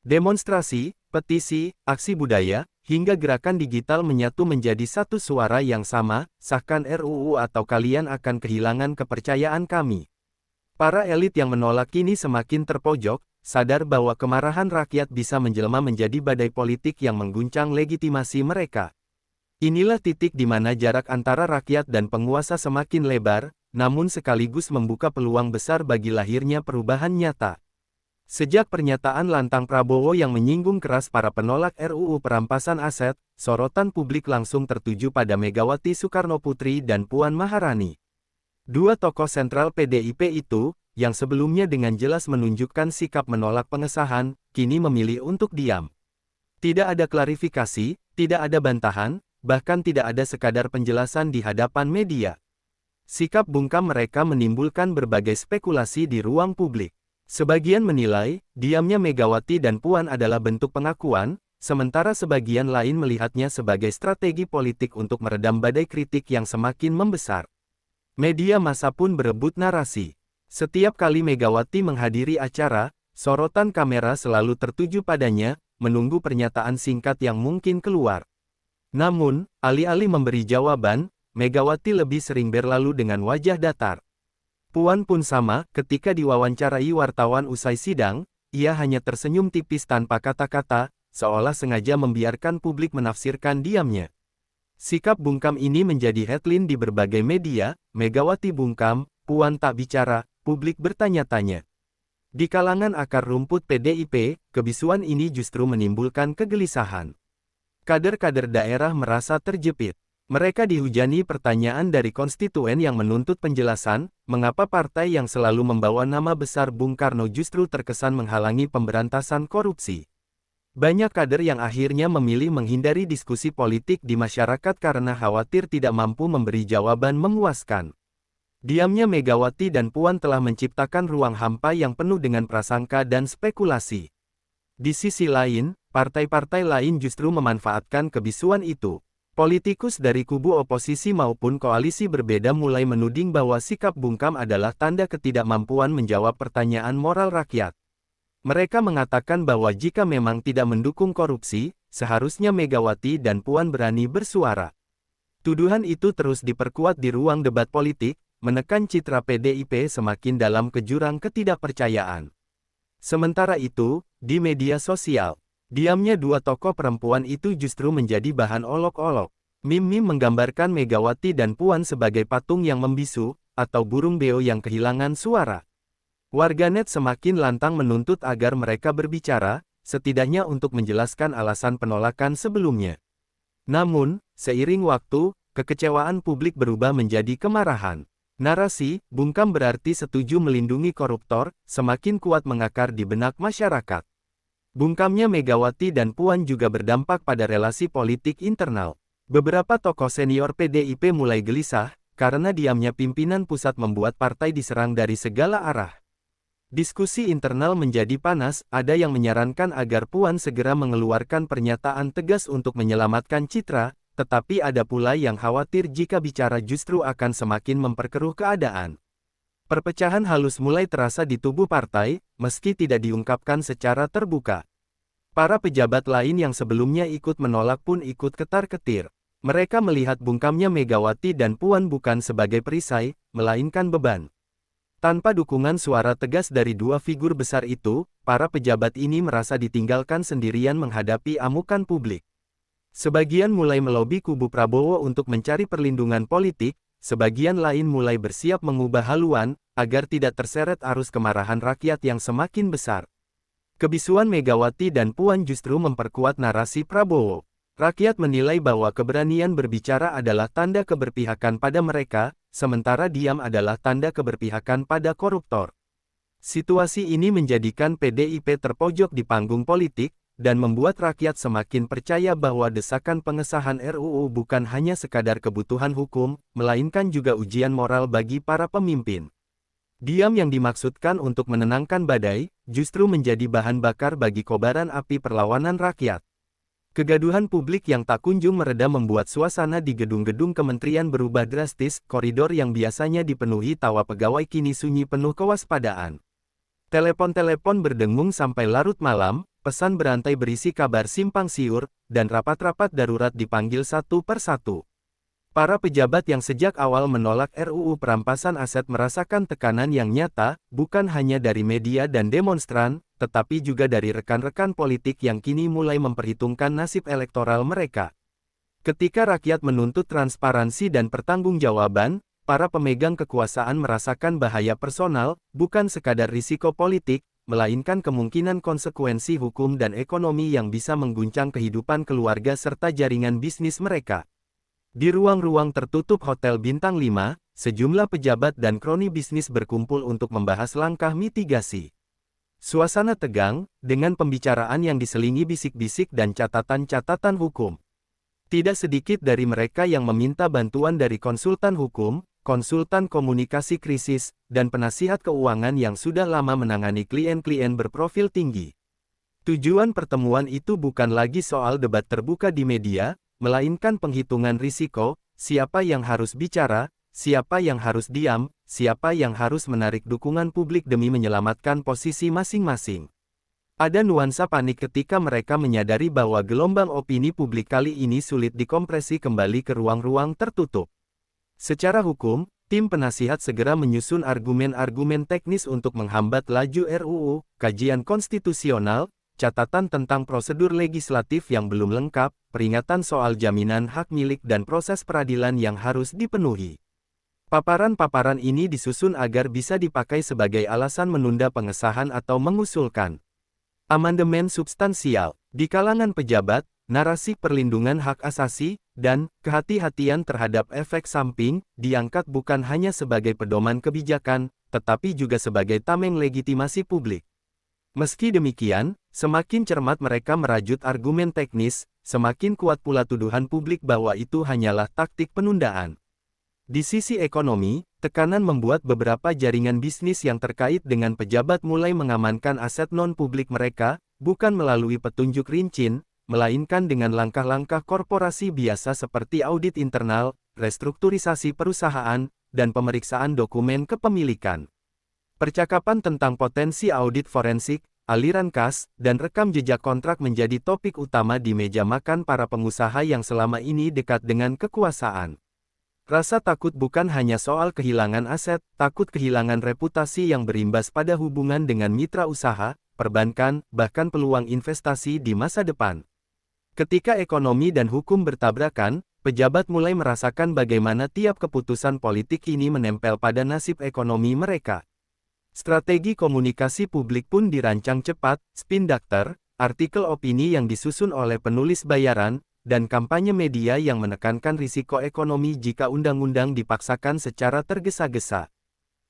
Demonstrasi, petisi, aksi budaya, hingga gerakan digital menyatu menjadi satu suara yang sama, sahkan RUU atau kalian akan kehilangan kepercayaan kami. Para elit yang menolak kini semakin terpojok, sadar bahwa kemarahan rakyat bisa menjelma menjadi badai politik yang mengguncang legitimasi mereka. Inilah titik di mana jarak antara rakyat dan penguasa semakin lebar, namun sekaligus membuka peluang besar bagi lahirnya perubahan nyata. Sejak pernyataan lantang Prabowo yang menyinggung keras para penolak RUU perampasan aset, sorotan publik langsung tertuju pada Megawati Soekarnoputri dan Puan Maharani. Dua tokoh sentral PDIP itu, yang sebelumnya dengan jelas menunjukkan sikap menolak pengesahan, kini memilih untuk diam. Tidak ada klarifikasi, tidak ada bantahan, bahkan tidak ada sekadar penjelasan di hadapan media. Sikap bungkam mereka menimbulkan berbagai spekulasi di ruang publik. Sebagian menilai, diamnya Megawati dan Puan adalah bentuk pengakuan, sementara sebagian lain melihatnya sebagai strategi politik untuk meredam badai kritik yang semakin membesar. Media massa pun berebut narasi. Setiap kali Megawati menghadiri acara, sorotan kamera selalu tertuju padanya, menunggu pernyataan singkat yang mungkin keluar. Namun, alih-alih memberi jawaban, Megawati lebih sering berlalu dengan wajah datar. Puan pun sama, ketika diwawancarai wartawan usai sidang, ia hanya tersenyum tipis tanpa kata-kata, seolah sengaja membiarkan publik menafsirkan diamnya. Sikap bungkam ini menjadi headline di berbagai media, Megawati bungkam, Puan tak bicara, publik bertanya-tanya. Di kalangan akar rumput PDIP, kebisuan ini justru menimbulkan kegelisahan. Kader-kader daerah merasa terjepit. Mereka dihujani pertanyaan dari konstituen yang menuntut penjelasan, mengapa partai yang selalu membawa nama besar Bung Karno justru terkesan menghalangi pemberantasan korupsi. Banyak kader yang akhirnya memilih menghindari diskusi politik di masyarakat karena khawatir tidak mampu memberi jawaban memuaskan. Diamnya Megawati dan Puan telah menciptakan ruang hampa yang penuh dengan prasangka dan spekulasi. Di sisi lain, partai-partai lain justru memanfaatkan kebisuan itu. Politikus dari kubu oposisi maupun koalisi berbeda mulai menuding bahwa sikap bungkam adalah tanda ketidakmampuan menjawab pertanyaan moral rakyat. Mereka mengatakan bahwa jika memang tidak mendukung korupsi, seharusnya Megawati dan Puan berani bersuara. Tuduhan itu terus diperkuat di ruang debat politik, menekan citra PDIP semakin dalam ke jurang ketidakpercayaan. Sementara itu, di media sosial, diamnya dua tokoh perempuan itu justru menjadi bahan olok-olok. Meme-meme menggambarkan Megawati dan Puan sebagai patung yang membisu, atau burung beo yang kehilangan suara. Warganet semakin lantang menuntut agar mereka berbicara, setidaknya untuk menjelaskan alasan penolakan sebelumnya. Namun, seiring waktu, kekecewaan publik berubah menjadi kemarahan. Narasi, bungkam berarti setuju melindungi koruptor, semakin kuat mengakar di benak masyarakat. Bungkamnya Megawati dan Puan juga berdampak pada relasi politik internal. Beberapa tokoh senior PDIP mulai gelisah, karena diamnya pimpinan pusat membuat partai diserang dari segala arah. Diskusi internal menjadi panas, ada yang menyarankan agar Puan segera mengeluarkan pernyataan tegas untuk menyelamatkan citra, tetapi ada pula yang khawatir jika bicara justru akan semakin memperkeruh keadaan. Perpecahan halus mulai terasa di tubuh partai, meski tidak diungkapkan secara terbuka. Para pejabat lain yang sebelumnya ikut menolak pun ikut ketar-ketir. Mereka melihat bungkamnya Megawati dan Puan bukan sebagai perisai, melainkan beban. Tanpa dukungan suara tegas dari dua figur besar itu, para pejabat ini merasa ditinggalkan sendirian menghadapi amukan publik. Sebagian mulai melobi kubu Prabowo untuk mencari perlindungan politik, sebagian lain mulai bersiap mengubah haluan, agar tidak terseret arus kemarahan rakyat yang semakin besar. Kebisuan Megawati dan Puan justru memperkuat narasi Prabowo. Rakyat menilai bahwa keberanian berbicara adalah tanda keberpihakan pada mereka, sementara diam adalah tanda keberpihakan pada koruptor. Situasi ini menjadikan PDIP terpojok di panggung politik, dan membuat rakyat semakin percaya bahwa desakan pengesahan RUU bukan hanya sekadar kebutuhan hukum, melainkan juga ujian moral bagi para pemimpin. Diam yang dimaksudkan untuk menenangkan badai, justru menjadi bahan bakar bagi kobaran api perlawanan rakyat. Kegaduhan publik yang tak kunjung mereda membuat suasana di gedung-gedung kementerian berubah drastis, koridor yang biasanya dipenuhi tawa pegawai kini sunyi penuh kewaspadaan. Telepon-telepon berdengung sampai larut malam, pesan berantai berisi kabar simpang siur, dan rapat-rapat darurat dipanggil satu per satu. Para pejabat yang sejak awal menolak RUU perampasan aset merasakan tekanan yang nyata, bukan hanya dari media dan demonstran, tetapi juga dari rekan-rekan politik yang kini mulai memperhitungkan nasib elektoral mereka. Ketika rakyat menuntut transparansi dan pertanggungjawaban, para pemegang kekuasaan merasakan bahaya personal, bukan sekadar risiko politik, melainkan kemungkinan konsekuensi hukum dan ekonomi yang bisa mengguncang kehidupan keluarga serta jaringan bisnis mereka. Di ruang-ruang tertutup Hotel Bintang 5, sejumlah pejabat dan kroni bisnis berkumpul untuk membahas langkah mitigasi. Suasana tegang, dengan pembicaraan yang diselingi bisik-bisik dan catatan-catatan hukum. Tidak sedikit dari mereka yang meminta bantuan dari konsultan hukum, konsultan komunikasi krisis, dan penasihat keuangan yang sudah lama menangani klien-klien berprofil tinggi. Tujuan pertemuan itu bukan lagi soal debat terbuka di media, melainkan penghitungan risiko, siapa yang harus bicara, siapa yang harus diam, siapa yang harus menarik dukungan publik demi menyelamatkan posisi masing-masing. Ada nuansa panik ketika mereka menyadari bahwa gelombang opini publik kali ini sulit dikompresi kembali ke ruang-ruang tertutup. Secara hukum, tim penasihat segera menyusun argumen-argumen teknis untuk menghambat laju RUU, kajian konstitusional, catatan tentang prosedur legislatif yang belum lengkap, peringatan soal jaminan hak milik dan proses peradilan yang harus dipenuhi. Paparan-paparan ini disusun agar bisa dipakai sebagai alasan menunda pengesahan atau mengusulkan amandemen substansial. Di kalangan pejabat, narasi perlindungan hak asasi, dan kehati-hatian terhadap efek samping, diangkat bukan hanya sebagai pedoman kebijakan, tetapi juga sebagai tameng legitimasi publik. Meski demikian, semakin cermat mereka merajut argumen teknis, semakin kuat pula tuduhan publik bahwa itu hanyalah taktik penundaan. Di sisi ekonomi, tekanan membuat beberapa jaringan bisnis yang terkait dengan pejabat mulai mengamankan aset non-publik mereka, bukan melalui petunjuk rinci, melainkan dengan langkah-langkah korporasi biasa seperti audit internal, restrukturisasi perusahaan, dan pemeriksaan dokumen kepemilikan. Percakapan tentang potensi audit forensik, aliran kas, dan rekam jejak kontrak menjadi topik utama di meja makan para pengusaha yang selama ini dekat dengan kekuasaan. Rasa takut bukan hanya soal kehilangan aset, takut kehilangan reputasi yang berimbas pada hubungan dengan mitra usaha, perbankan, bahkan peluang investasi di masa depan. Ketika ekonomi dan hukum bertabrakan, pejabat mulai merasakan bagaimana tiap keputusan politik ini menempel pada nasib ekonomi mereka. Strategi komunikasi publik pun dirancang cepat, spin doctor, artikel opini yang disusun oleh penulis bayaran, dan kampanye media yang menekankan risiko ekonomi jika undang-undang dipaksakan secara tergesa-gesa.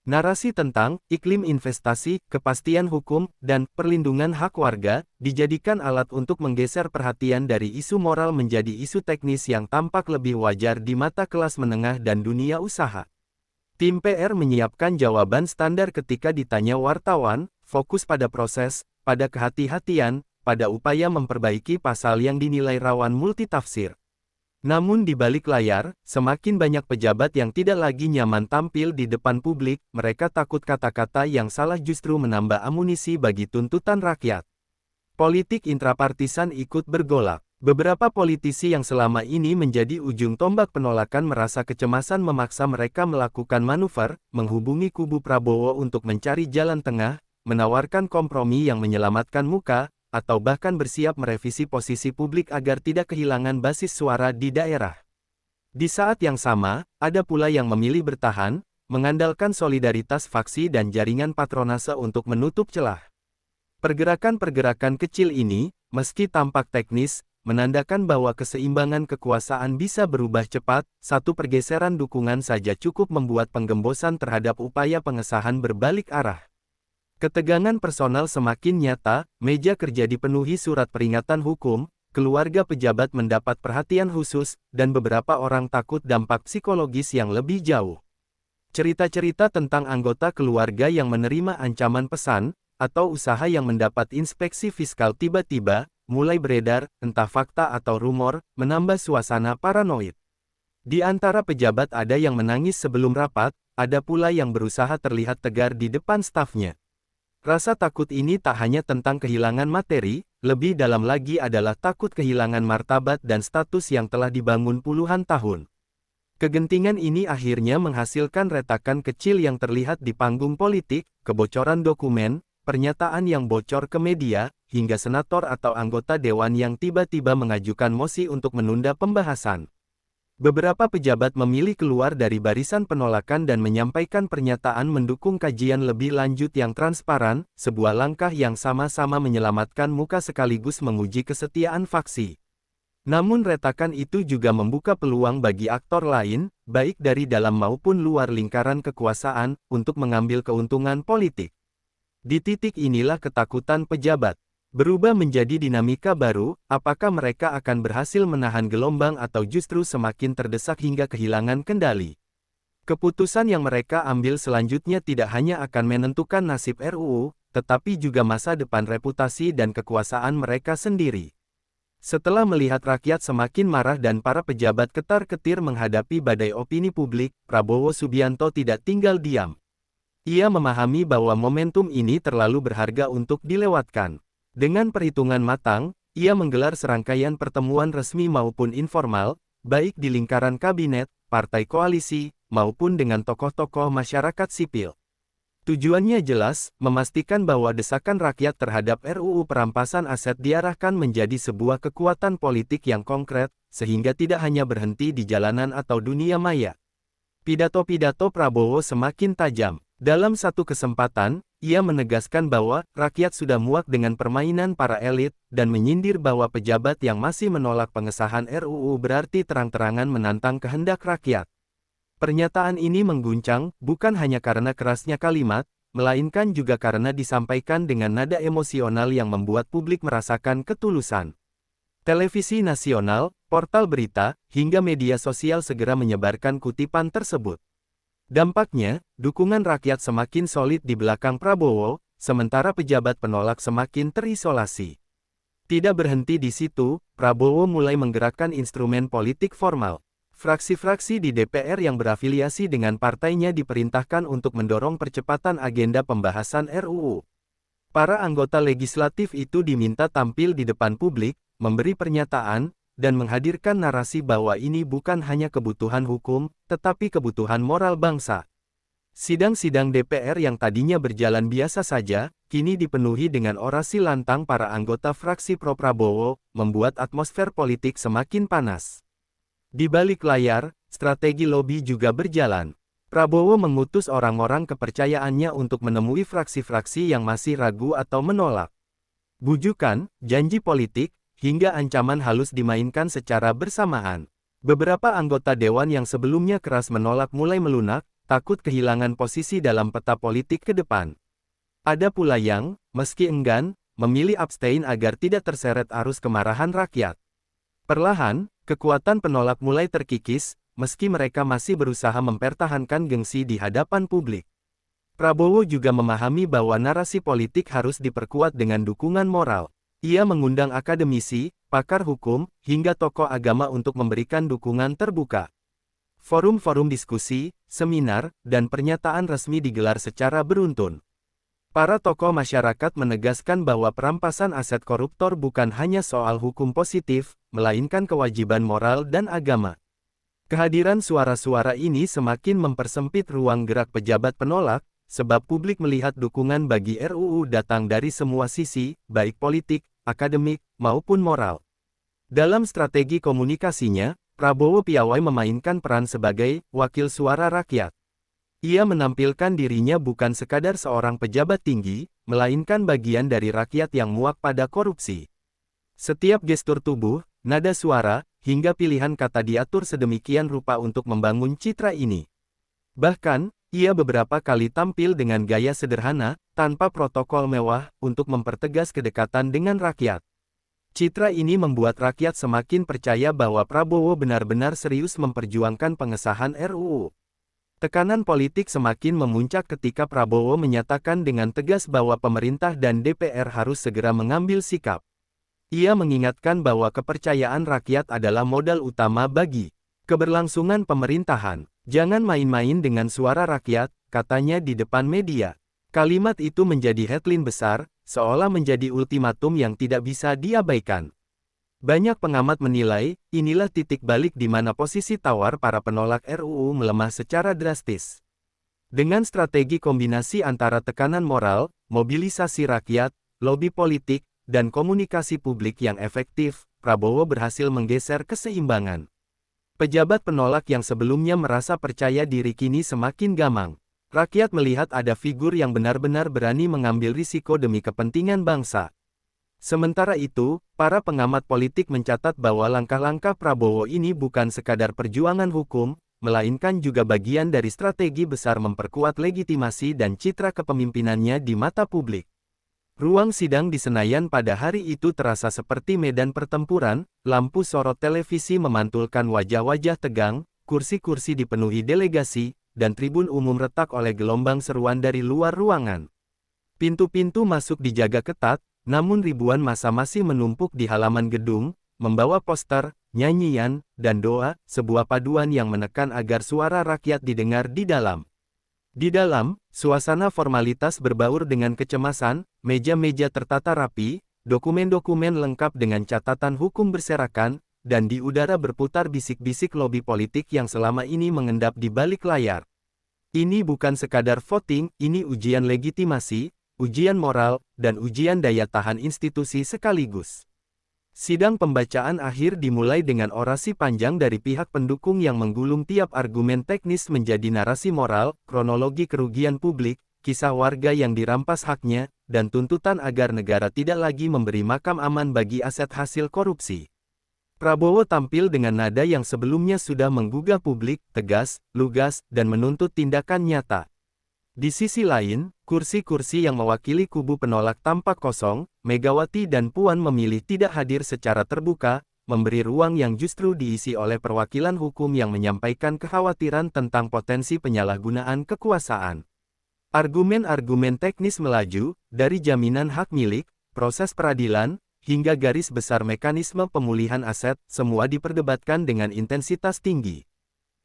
Narasi tentang iklim investasi, kepastian hukum, dan perlindungan hak warga dijadikan alat untuk menggeser perhatian dari isu moral menjadi isu teknis yang tampak lebih wajar di mata kelas menengah dan dunia usaha. Tim PR menyiapkan jawaban standar ketika ditanya wartawan, fokus pada proses, pada kehati-hatian, pada upaya memperbaiki pasal yang dinilai rawan multitafsir. Namun di balik layar, semakin banyak pejabat yang tidak lagi nyaman tampil di depan publik, mereka takut kata-kata yang salah justru menambah amunisi bagi tuntutan rakyat. Politik intrapartisan ikut bergolak. Beberapa politisi yang selama ini menjadi ujung tombak penolakan merasa kecemasan memaksa mereka melakukan manuver, menghubungi kubu Prabowo untuk mencari jalan tengah, menawarkan kompromi yang menyelamatkan muka, atau bahkan bersiap merevisi posisi publik agar tidak kehilangan basis suara di daerah. Di saat yang sama, ada pula yang memilih bertahan, mengandalkan solidaritas faksi dan jaringan patronase untuk menutup celah. Pergerakan-pergerakan kecil ini, meski tampak teknis, menandakan bahwa keseimbangan kekuasaan bisa berubah cepat, satu pergeseran dukungan saja cukup membuat penggembosan terhadap upaya pengesahan berbalik arah. Ketegangan personal semakin nyata, meja kerja dipenuhi surat peringatan hukum, keluarga pejabat mendapat perhatian khusus, dan beberapa orang takut dampak psikologis yang lebih jauh. Cerita-cerita tentang anggota keluarga yang menerima ancaman pesan, atau usaha yang mendapat inspeksi fiskal tiba-tiba, mulai beredar, entah fakta atau rumor, menambah suasana paranoid. Di antara pejabat ada yang menangis sebelum rapat, ada pula yang berusaha terlihat tegar di depan stafnya. Rasa takut ini tak hanya tentang kehilangan materi, lebih dalam lagi adalah takut kehilangan martabat dan status yang telah dibangun puluhan tahun. Kegentingan ini akhirnya menghasilkan retakan kecil yang terlihat di panggung politik, kebocoran dokumen, pernyataan yang bocor ke media, hingga senator atau anggota dewan yang tiba-tiba mengajukan mosi untuk menunda pembahasan. Beberapa pejabat memilih keluar dari barisan penolakan dan menyampaikan pernyataan mendukung kajian lebih lanjut yang transparan, sebuah langkah yang sama-sama menyelamatkan muka sekaligus menguji kesetiaan faksi. Namun retakan itu juga membuka peluang bagi aktor lain, baik dari dalam maupun luar lingkaran kekuasaan, untuk mengambil keuntungan politik. Di titik inilah ketakutan pejabat berubah menjadi dinamika baru, apakah mereka akan berhasil menahan gelombang atau justru semakin terdesak hingga kehilangan kendali. Keputusan yang mereka ambil selanjutnya tidak hanya akan menentukan nasib RUU, tetapi juga masa depan reputasi dan kekuasaan mereka sendiri. Setelah melihat rakyat semakin marah dan para pejabat ketar-ketir menghadapi badai opini publik, Prabowo Subianto tidak tinggal diam. Ia memahami bahwa momentum ini terlalu berharga untuk dilewatkan. Dengan perhitungan matang, ia menggelar serangkaian pertemuan resmi maupun informal, baik di lingkaran kabinet, partai koalisi, maupun dengan tokoh-tokoh masyarakat sipil. Tujuannya jelas, memastikan bahwa desakan rakyat terhadap RUU perampasan aset diarahkan menjadi sebuah kekuatan politik yang konkret, sehingga tidak hanya berhenti di jalanan atau dunia maya. Pidato-pidato Prabowo semakin tajam. Dalam satu kesempatan, ia menegaskan bahwa rakyat sudah muak dengan permainan para elit, dan menyindir bahwa pejabat yang masih menolak pengesahan RUU berarti terang-terangan menantang kehendak rakyat. Pernyataan ini mengguncang, bukan hanya karena kerasnya kalimat, melainkan juga karena disampaikan dengan nada emosional yang membuat publik merasakan ketulusan. Televisi nasional, portal berita, hingga media sosial segera menyebarkan kutipan tersebut. Dampaknya, dukungan rakyat semakin solid di belakang Prabowo, sementara pejabat penolak semakin terisolasi. Tidak berhenti di situ, Prabowo mulai menggerakkan instrumen politik formal. Fraksi-fraksi di DPR yang berafiliasi dengan partainya diperintahkan untuk mendorong percepatan agenda pembahasan RUU. Para anggota legislatif itu diminta tampil di depan publik, memberi pernyataan, dan menghadirkan narasi bahwa ini bukan hanya kebutuhan hukum, tetapi kebutuhan moral bangsa. Sidang-sidang DPR yang tadinya berjalan biasa saja, kini dipenuhi dengan orasi lantang para anggota fraksi pro-Prabowo, membuat atmosfer politik semakin panas. Di balik layar, strategi lobi juga berjalan. Prabowo mengutus orang-orang kepercayaannya untuk menemui fraksi-fraksi yang masih ragu atau menolak. Bujukan, janji politik, hingga ancaman halus dimainkan secara bersamaan. Beberapa anggota dewan yang sebelumnya keras menolak mulai melunak, takut kehilangan posisi dalam peta politik ke depan. Ada pula yang, meski enggan, memilih abstain agar tidak terseret arus kemarahan rakyat. Perlahan, kekuatan penolak mulai terkikis, meski mereka masih berusaha mempertahankan gengsi di hadapan publik. Prabowo juga memahami bahwa narasi politik harus diperkuat dengan dukungan moral. Ia mengundang akademisi, pakar hukum, hingga tokoh agama untuk memberikan dukungan terbuka. Forum-forum diskusi, seminar, dan pernyataan resmi digelar secara beruntun. Para tokoh masyarakat menegaskan bahwa perampasan aset koruptor bukan hanya soal hukum positif, melainkan kewajiban moral dan agama. Kehadiran suara-suara ini semakin mempersempit ruang gerak pejabat penolak, sebab publik melihat dukungan bagi RUU datang dari semua sisi, baik politik, akademik, maupun moral. Dalam strategi komunikasinya, Prabowo piawai memainkan peran sebagai wakil suara rakyat. Ia menampilkan dirinya bukan sekadar seorang pejabat tinggi, melainkan bagian dari rakyat yang muak pada korupsi. Setiap gestur tubuh, nada suara, hingga pilihan kata diatur sedemikian rupa untuk membangun citra ini. Bahkan, ia beberapa kali tampil dengan gaya sederhana, tanpa protokol mewah, untuk mempertegas kedekatan dengan rakyat. Citra ini membuat rakyat semakin percaya bahwa Prabowo benar-benar serius memperjuangkan pengesahan RUU. Tekanan politik semakin memuncak ketika Prabowo menyatakan dengan tegas bahwa pemerintah dan DPR harus segera mengambil sikap. Ia mengingatkan bahwa kepercayaan rakyat adalah modal utama bagi keberlangsungan pemerintahan. Jangan main-main dengan suara rakyat, katanya di depan media. Kalimat itu menjadi headline besar, seolah menjadi ultimatum yang tidak bisa diabaikan. Banyak pengamat menilai, inilah titik balik di mana posisi tawar para penolak RUU melemah secara drastis. Dengan strategi kombinasi antara tekanan moral, mobilisasi rakyat, lobi politik, dan komunikasi publik yang efektif, Prabowo berhasil menggeser keseimbangan. Pejabat penolak yang sebelumnya merasa percaya diri kini semakin gamang. Rakyat melihat ada figur yang benar-benar berani mengambil risiko demi kepentingan bangsa. Sementara itu, para pengamat politik mencatat bahwa langkah-langkah Prabowo ini bukan sekadar perjuangan hukum, melainkan juga bagian dari strategi besar memperkuat legitimasi dan citra kepemimpinannya di mata publik. Ruang sidang di Senayan pada hari itu terasa seperti medan pertempuran, lampu sorot televisi memantulkan wajah-wajah tegang, kursi-kursi dipenuhi delegasi, dan tribun umum retak oleh gelombang seruan dari luar ruangan. Pintu-pintu masuk dijaga ketat, namun ribuan massa masih menumpuk di halaman gedung, membawa poster, nyanyian, dan doa, sebuah paduan yang menekan agar suara rakyat didengar di dalam. Di dalam, suasana formalitas berbaur dengan kecemasan, meja-meja tertata rapi, dokumen-dokumen lengkap dengan catatan hukum berserakan, dan di udara berputar bisik-bisik lobi politik yang selama ini mengendap di balik layar. Ini bukan sekadar voting, ini ujian legitimasi, ujian moral, dan ujian daya tahan institusi sekaligus. Sidang pembacaan akhir dimulai dengan orasi panjang dari pihak pendukung yang menggulung tiap argumen teknis menjadi narasi moral, kronologi kerugian publik, kisah warga yang dirampas haknya, dan tuntutan agar negara tidak lagi memberi makam aman bagi aset hasil korupsi. Prabowo tampil dengan nada yang sebelumnya sudah menggugah publik, tegas, lugas, dan menuntut tindakan nyata. Di sisi lain, kursi-kursi yang mewakili kubu penolak tampak kosong. Megawati dan Puan memilih tidak hadir secara terbuka, memberi ruang yang justru diisi oleh perwakilan hukum yang menyampaikan kekhawatiran tentang potensi penyalahgunaan kekuasaan. Argumen-argumen teknis melaju, dari jaminan hak milik, proses peradilan, hingga garis besar mekanisme pemulihan aset, semua diperdebatkan dengan intensitas tinggi.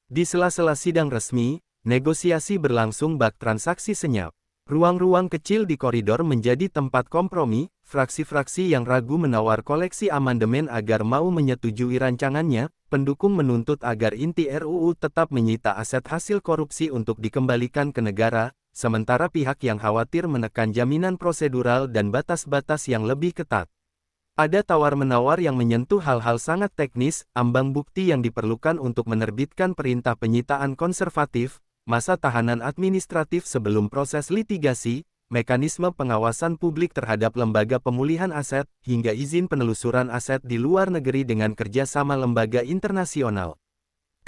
Di sela-sela sidang resmi, negosiasi berlangsung bak transaksi senyap. Ruang-ruang kecil di koridor menjadi tempat kompromi, fraksi-fraksi yang ragu menawar koleksi amandemen agar mau menyetujui rancangannya, pendukung menuntut agar inti RUU tetap menyita aset hasil korupsi untuk dikembalikan ke negara, sementara pihak yang khawatir menekan jaminan prosedural dan batas-batas yang lebih ketat. Ada tawar-menawar yang menyentuh hal-hal sangat teknis, ambang bukti yang diperlukan untuk menerbitkan perintah penyitaan konservatif, masa tahanan administratif sebelum proses litigasi, mekanisme pengawasan publik terhadap lembaga pemulihan aset, hingga izin penelusuran aset di luar negeri dengan kerjasama lembaga internasional.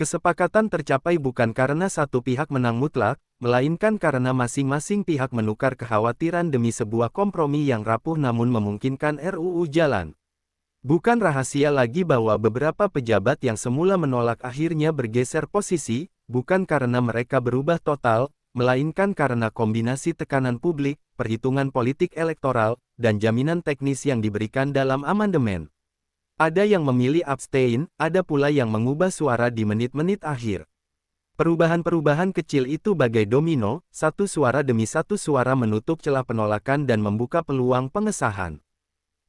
Kesepakatan tercapai bukan karena satu pihak menang mutlak, melainkan karena masing-masing pihak menukar kekhawatiran demi sebuah kompromi yang rapuh namun memungkinkan RUU jalan. Bukan rahasia lagi bahwa beberapa pejabat yang semula menolak akhirnya bergeser posisi, bukan karena mereka berubah total, melainkan karena kombinasi tekanan publik, perhitungan politik elektoral, dan jaminan teknis yang diberikan dalam amandemen. Ada yang memilih abstain, ada pula yang mengubah suara di menit-menit akhir. Perubahan-perubahan kecil itu bagai domino, satu suara demi satu suara menutup celah penolakan dan membuka peluang pengesahan.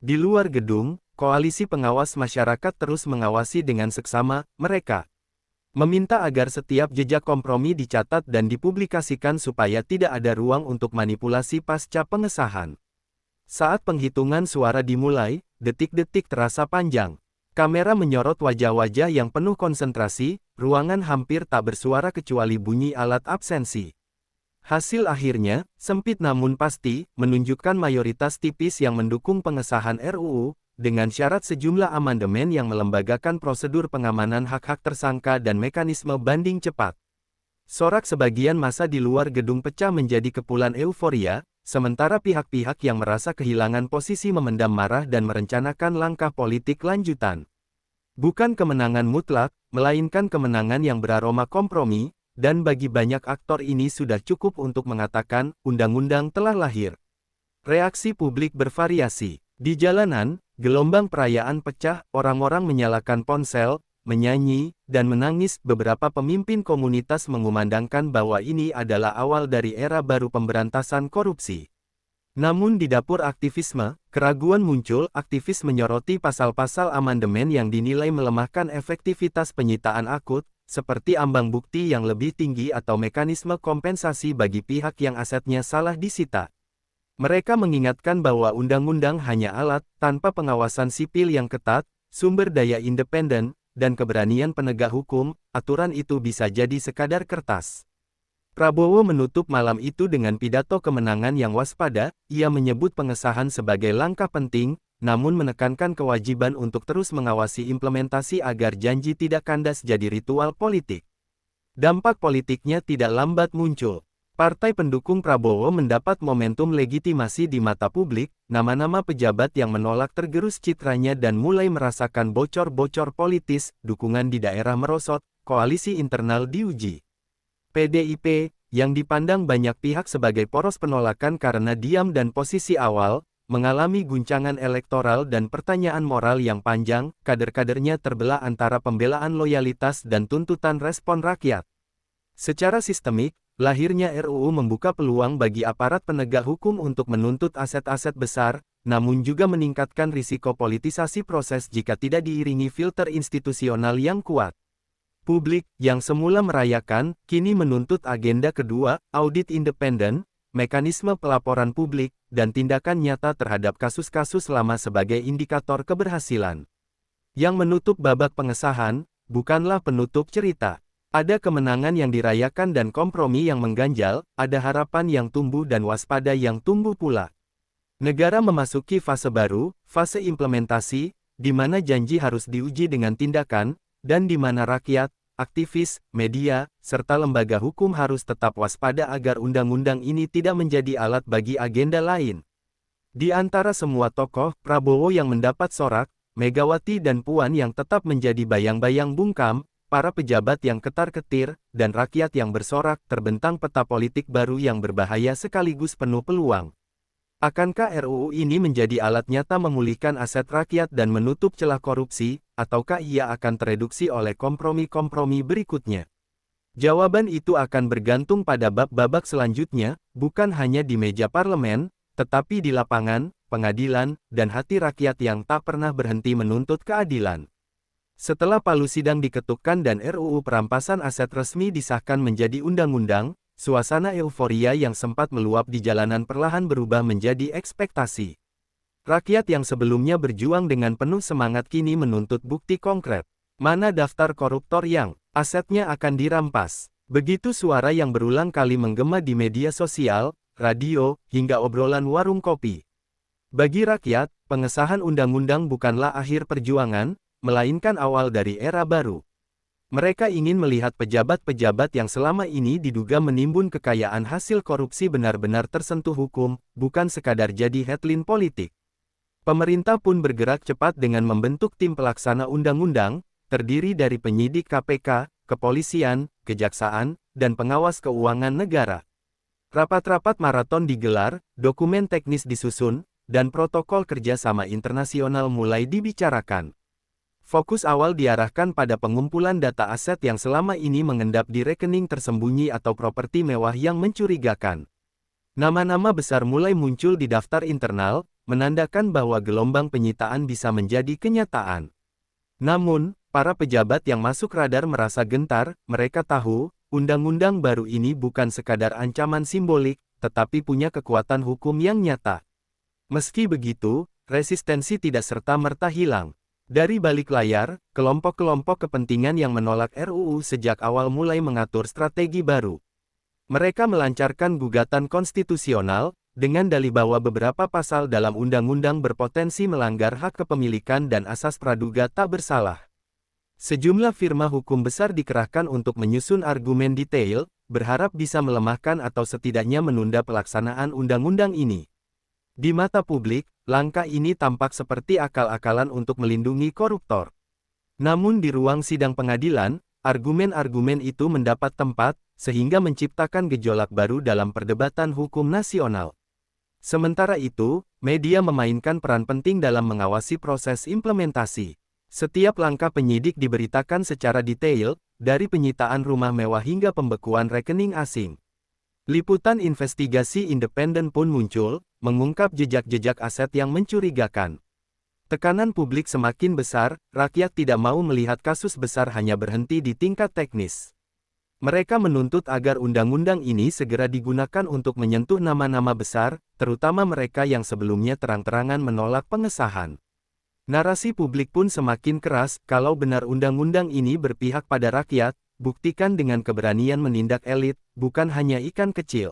Di luar gedung, koalisi pengawas masyarakat terus mengawasi dengan seksama. Mereka meminta agar setiap jejak kompromi dicatat dan dipublikasikan supaya tidak ada ruang untuk manipulasi pasca pengesahan. Saat penghitungan suara dimulai, detik-detik terasa panjang. Kamera menyorot wajah-wajah yang penuh konsentrasi, ruangan hampir tak bersuara kecuali bunyi alat absensi. Hasil akhirnya, sempit namun pasti, menunjukkan mayoritas tipis yang mendukung pengesahan RUU, dengan syarat sejumlah amandemen yang melembagakan prosedur pengamanan hak-hak tersangka dan mekanisme banding cepat. Sorak sebagian massa di luar gedung pecah menjadi kepulan euforia, sementara pihak-pihak yang merasa kehilangan posisi memendam marah dan merencanakan langkah politik lanjutan. Bukan kemenangan mutlak, melainkan kemenangan yang beraroma kompromi, dan bagi banyak aktor ini sudah cukup untuk mengatakan, undang-undang telah lahir. Reaksi publik bervariasi. Di jalanan, gelombang perayaan pecah, orang-orang menyalakan ponsel, menyanyi, dan menangis. Beberapa pemimpin komunitas mengumandangkan bahwa ini adalah awal dari era baru pemberantasan korupsi. Namun di dapur aktivisme, keraguan muncul. Aktivis menyoroti pasal-pasal amandemen yang dinilai melemahkan efektivitas penyitaan akut, seperti ambang bukti yang lebih tinggi atau mekanisme kompensasi bagi pihak yang asetnya salah disita. Mereka mengingatkan bahwa undang-undang hanya alat, tanpa pengawasan sipil yang ketat, sumber daya independen, dan keberanian penegak hukum, aturan itu bisa jadi sekadar kertas. Prabowo menutup malam itu dengan pidato kemenangan yang waspada. Ia menyebut pengesahan sebagai langkah penting, namun menekankan kewajiban untuk terus mengawasi implementasi agar janji tidak kandas jadi ritual politik. Dampak politiknya tidak lambat muncul. Partai pendukung Prabowo mendapat momentum legitimasi di mata publik, nama-nama pejabat yang menolak tergerus citranya dan mulai merasakan bocor-bocor politis, dukungan di daerah merosot, koalisi internal diuji. PDIP, yang dipandang banyak pihak sebagai poros penolakan karena diam dan posisi awal, mengalami guncangan elektoral dan pertanyaan moral yang panjang. Kader-kadernya terbelah antara pembelaan loyalitas dan tuntutan respon rakyat. Secara sistemik, lahirnya RUU membuka peluang bagi aparat penegak hukum untuk menuntut aset-aset besar, namun juga meningkatkan risiko politisasi proses jika tidak diiringi filter institusional yang kuat. Publik, yang semula merayakan, kini menuntut agenda kedua, audit independen, mekanisme pelaporan publik, dan tindakan nyata terhadap kasus-kasus lama sebagai indikator keberhasilan. Yang menutup babak pengesahan, bukanlah penutup cerita. Ada kemenangan yang dirayakan dan kompromi yang mengganjal, ada harapan yang tumbuh dan waspada yang tumbuh pula. Negara memasuki fase baru, fase implementasi, di mana janji harus diuji dengan tindakan, dan di mana rakyat, aktivis, media, serta lembaga hukum harus tetap waspada agar undang-undang ini tidak menjadi alat bagi agenda lain. Di antara semua tokoh, Prabowo yang mendapat sorak, Megawati dan Puan yang tetap menjadi bayang-bayang bungkam, para pejabat yang ketar-ketir, dan rakyat yang bersorak, terbentang peta politik baru yang berbahaya sekaligus penuh peluang. Akankah RUU ini menjadi alat nyata memulihkan aset rakyat dan menutup celah korupsi, ataukah ia akan tereduksi oleh kompromi-kompromi berikutnya? Jawaban itu akan bergantung pada bab-babak selanjutnya, bukan hanya di meja parlemen, tetapi di lapangan, pengadilan, dan hati rakyat yang tak pernah berhenti menuntut keadilan. Setelah palu sidang diketukkan dan RUU perampasan aset resmi disahkan menjadi undang-undang, suasana euforia yang sempat meluap di jalanan perlahan berubah menjadi ekspektasi. Rakyat yang sebelumnya berjuang dengan penuh semangat kini menuntut bukti konkret. Mana daftar koruptor yang asetnya akan dirampas? Begitu suara yang berulang kali menggema di media sosial, radio, hingga obrolan warung kopi. Bagi rakyat, pengesahan undang-undang bukanlah akhir perjuangan, melainkan awal dari era baru. Mereka ingin melihat pejabat-pejabat yang selama ini diduga menimbun kekayaan hasil korupsi benar-benar tersentuh hukum, bukan sekadar jadi headline politik. Pemerintah pun bergerak cepat dengan membentuk tim pelaksana undang-undang, terdiri dari penyidik KPK, kepolisian, kejaksaan, dan pengawas keuangan negara. Rapat-rapat maraton digelar, dokumen teknis disusun, dan protokol kerjasama internasional mulai dibicarakan. Fokus awal diarahkan pada pengumpulan data aset yang selama ini mengendap di rekening tersembunyi atau properti mewah yang mencurigakan. Nama-nama besar mulai muncul di daftar internal, menandakan bahwa gelombang penyitaan bisa menjadi kenyataan. Namun, para pejabat yang masuk radar merasa gentar. Mereka tahu, undang-undang baru ini bukan sekadar ancaman simbolik, tetapi punya kekuatan hukum yang nyata. Meski begitu, resistensi tidak serta-merta hilang. Dari balik layar, kelompok-kelompok kepentingan yang menolak RUU sejak awal mulai mengatur strategi baru. Mereka melancarkan gugatan konstitusional, dengan dalih bahwa beberapa pasal dalam undang-undang berpotensi melanggar hak kepemilikan dan asas praduga tak bersalah. Sejumlah firma hukum besar dikerahkan untuk menyusun argumen detail, berharap bisa melemahkan atau setidaknya menunda pelaksanaan undang-undang ini. Di mata publik, langkah ini tampak seperti akal-akalan untuk melindungi koruptor. Namun di ruang sidang pengadilan, argumen-argumen itu mendapat tempat, sehingga menciptakan gejolak baru dalam perdebatan hukum nasional. Sementara itu, media memainkan peran penting dalam mengawasi proses implementasi. Setiap langkah penyidik diberitakan secara detail, dari penyitaan rumah mewah hingga pembekuan rekening asing. Liputan investigasi independen pun muncul, mengungkap jejak-jejak aset yang mencurigakan. Tekanan publik semakin besar, rakyat tidak mau melihat kasus besar hanya berhenti di tingkat teknis. Mereka menuntut agar undang-undang ini segera digunakan untuk menyentuh nama-nama besar, terutama mereka yang sebelumnya terang-terangan menolak pengesahan. Narasi publik pun semakin keras, kalau benar undang-undang ini berpihak pada rakyat, buktikan dengan keberanian menindak elit, bukan hanya ikan kecil.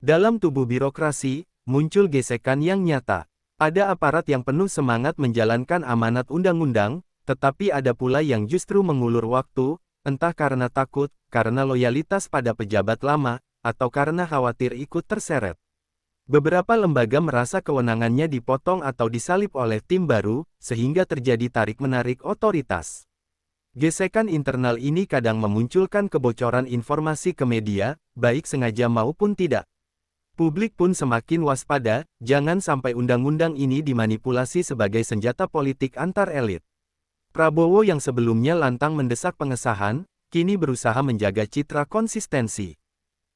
Dalam tubuh birokrasi, muncul gesekan yang nyata. Ada aparat yang penuh semangat menjalankan amanat undang-undang, tetapi ada pula yang justru mengulur waktu, entah karena takut, karena loyalitas pada pejabat lama, atau karena khawatir ikut terseret. Beberapa lembaga merasa kewenangannya dipotong atau disalip oleh tim baru, sehingga terjadi tarik-menarik otoritas. Gesekan internal ini kadang memunculkan kebocoran informasi ke media, baik sengaja maupun tidak. Publik pun semakin waspada, jangan sampai undang-undang ini dimanipulasi sebagai senjata politik antar elit. Prabowo yang sebelumnya lantang mendesak pengesahan, kini berusaha menjaga citra konsistensi.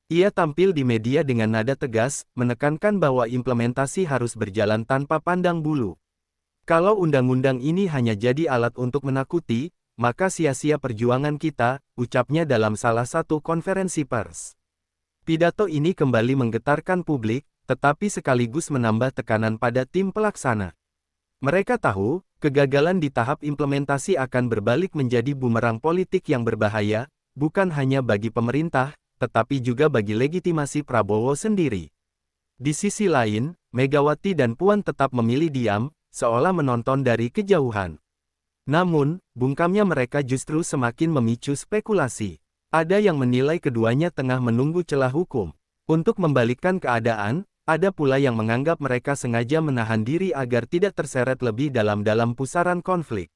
Ia tampil di media dengan nada tegas, menekankan bahwa implementasi harus berjalan tanpa pandang bulu. Kalau undang-undang ini hanya jadi alat untuk menakuti, maka sia-sia perjuangan kita, ucapnya dalam salah satu konferensi pers. Pidato ini kembali menggetarkan publik, tetapi sekaligus menambah tekanan pada tim pelaksana. Mereka tahu, kegagalan di tahap implementasi akan berbalik menjadi bumerang politik yang berbahaya, bukan hanya bagi pemerintah, tetapi juga bagi legitimasi Prabowo sendiri. Di sisi lain, Megawati dan Puan tetap memilih diam, seolah menonton dari kejauhan. Namun, bungkamnya mereka justru semakin memicu spekulasi. Ada yang menilai keduanya tengah menunggu celah hukum. Untuk membalikkan keadaan, ada pula yang menganggap mereka sengaja menahan diri agar tidak terseret lebih dalam pusaran konflik.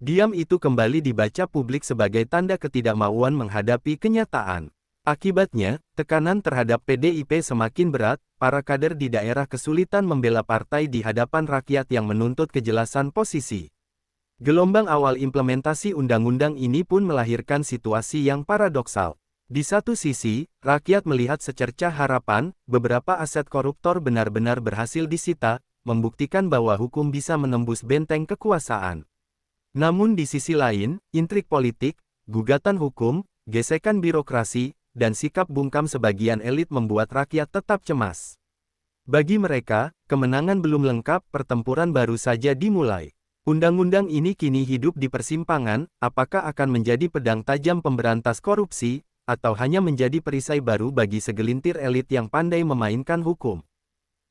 Diam itu kembali dibaca publik sebagai tanda ketidakmauan menghadapi kenyataan. Akibatnya, tekanan terhadap PDIP semakin berat, para kader di daerah kesulitan membela partai di hadapan rakyat yang menuntut kejelasan posisi. Gelombang awal implementasi undang-undang ini pun melahirkan situasi yang paradoksal. Di satu sisi, rakyat melihat secercah harapan, beberapa aset koruptor benar-benar berhasil disita, membuktikan bahwa hukum bisa menembus benteng kekuasaan. Namun di sisi lain, intrik politik, gugatan hukum, gesekan birokrasi, dan sikap bungkam sebagian elit membuat rakyat tetap cemas. Bagi mereka, kemenangan belum lengkap, pertempuran baru saja dimulai. Undang-undang ini kini hidup di persimpangan, apakah akan menjadi pedang tajam pemberantas korupsi, atau hanya menjadi perisai baru bagi segelintir elit yang pandai memainkan hukum.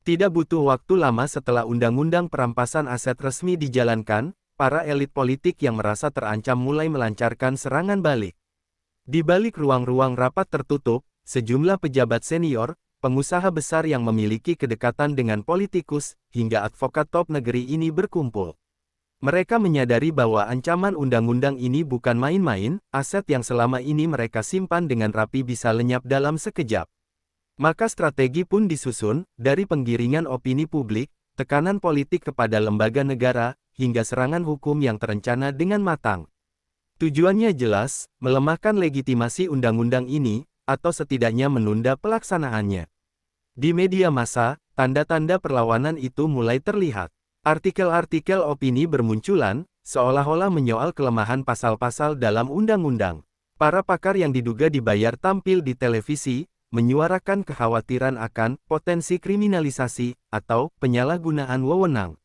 Tidak butuh waktu lama setelah undang-undang perampasan aset resmi dijalankan, para elit politik yang merasa terancam mulai melancarkan serangan balik. Di balik ruang-ruang rapat tertutup, sejumlah pejabat senior, pengusaha besar yang memiliki kedekatan dengan politikus, hingga advokat top negeri ini berkumpul. Mereka menyadari bahwa ancaman undang-undang ini bukan main-main, aset yang selama ini mereka simpan dengan rapi bisa lenyap dalam sekejap. Maka strategi pun disusun, dari penggiringan opini publik, tekanan politik kepada lembaga negara, hingga serangan hukum yang terencana dengan matang. Tujuannya jelas, melemahkan legitimasi undang-undang ini, atau setidaknya menunda pelaksanaannya. Di media massa, tanda-tanda perlawanan itu mulai terlihat. Artikel-artikel opini bermunculan, seolah-olah menyoal kelemahan pasal-pasal dalam undang-undang. Para pakar yang diduga dibayar tampil di televisi, menyuarakan kekhawatiran akan potensi kriminalisasi, atau penyalahgunaan wewenang.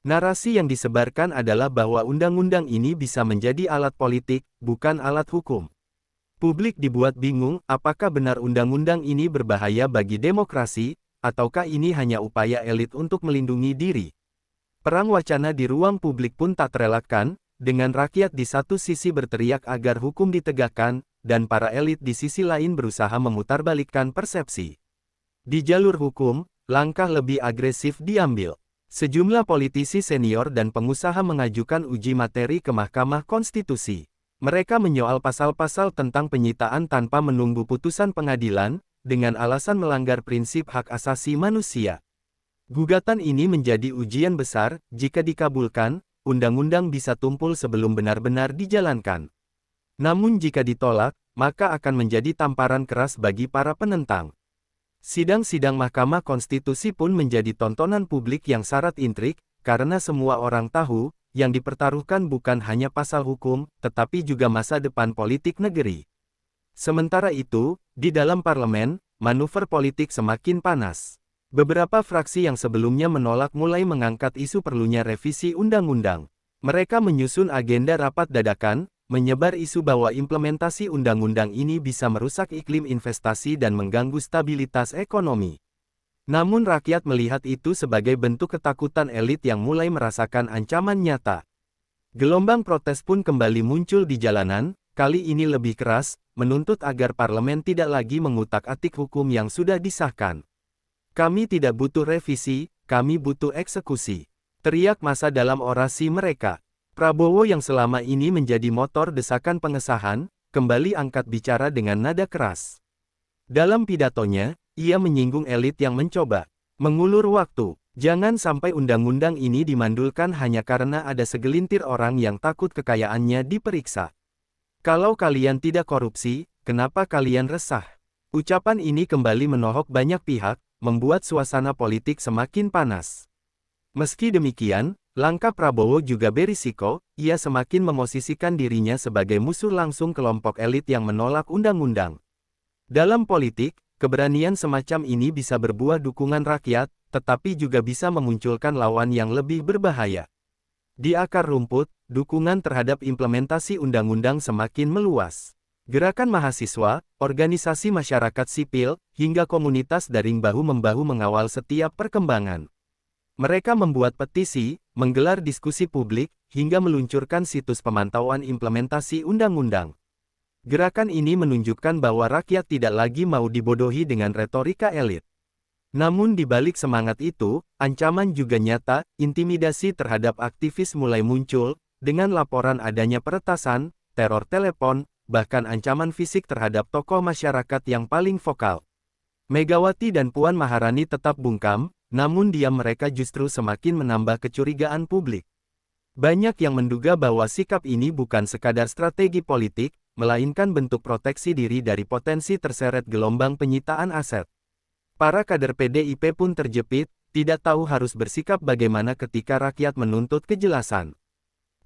Narasi yang disebarkan adalah bahwa undang-undang ini bisa menjadi alat politik, bukan alat hukum. Publik dibuat bingung, apakah benar undang-undang ini berbahaya bagi demokrasi, ataukah ini hanya upaya elit untuk melindungi diri. Perang wacana di ruang publik pun tak terelakkan, dengan rakyat di satu sisi berteriak agar hukum ditegakkan, dan para elit di sisi lain berusaha memutarbalikkan persepsi. Di jalur hukum, langkah lebih agresif diambil. Sejumlah politisi senior dan pengusaha mengajukan uji materi ke Mahkamah Konstitusi. Mereka menyoal pasal-pasal tentang penyitaan tanpa menunggu putusan pengadilan, dengan alasan melanggar prinsip hak asasi manusia. Gugatan ini menjadi ujian besar, jika dikabulkan, undang-undang bisa tumpul sebelum benar-benar dijalankan. Namun jika ditolak, maka akan menjadi tamparan keras bagi para penentang. Sidang-sidang Mahkamah Konstitusi pun menjadi tontonan publik yang syarat intrik, karena semua orang tahu, yang dipertaruhkan bukan hanya pasal hukum, tetapi juga masa depan politik negeri. Sementara itu, di dalam parlemen, manuver politik semakin panas. Beberapa fraksi yang sebelumnya menolak mulai mengangkat isu perlunya revisi undang-undang. Mereka menyusun agenda rapat dadakan, menyebar isu bahwa implementasi undang-undang ini bisa merusak iklim investasi dan mengganggu stabilitas ekonomi. Namun rakyat melihat itu sebagai bentuk ketakutan elit yang mulai merasakan ancaman nyata. Gelombang protes pun kembali muncul di jalanan, kali ini lebih keras, menuntut agar parlemen tidak lagi mengutak-atik hukum yang sudah disahkan. Kami tidak butuh revisi, kami butuh eksekusi. Teriak massa dalam orasi mereka. Prabowo yang selama ini menjadi motor desakan pengesahan, kembali angkat bicara dengan nada keras. Dalam pidatonya, ia menyinggung elit yang mencoba mengulur waktu. Jangan sampai undang-undang ini dimandulkan hanya karena ada segelintir orang yang takut kekayaannya diperiksa. Kalau kalian tidak korupsi, kenapa kalian resah? Ucapan ini kembali menohok banyak pihak, membuat suasana politik semakin panas. Meski demikian, langkah Prabowo juga berisiko, ia semakin memosisikan dirinya sebagai musuh langsung kelompok elit yang menolak undang-undang. Dalam politik, keberanian semacam ini bisa berbuah dukungan rakyat, tetapi juga bisa memunculkan lawan yang lebih berbahaya. Di akar rumput, dukungan terhadap implementasi undang-undang semakin meluas. Gerakan mahasiswa, organisasi masyarakat sipil, hingga komunitas daring bahu-membahu mengawal setiap perkembangan. Mereka membuat petisi, menggelar diskusi publik, hingga meluncurkan situs pemantauan implementasi undang-undang. Gerakan ini menunjukkan bahwa rakyat tidak lagi mau dibodohi dengan retorika elit. Namun di balik semangat itu, ancaman juga nyata, intimidasi terhadap aktivis mulai muncul, dengan laporan adanya peretasan, teror telepon, bahkan ancaman fisik terhadap tokoh masyarakat yang paling vokal. Megawati dan Puan Maharani tetap bungkam, namun diam mereka justru semakin menambah kecurigaan publik. Banyak yang menduga bahwa sikap ini bukan sekadar strategi politik, melainkan bentuk proteksi diri dari potensi terseret gelombang penyitaan aset. Para kader PDIP pun terjepit, tidak tahu harus bersikap bagaimana ketika rakyat menuntut kejelasan.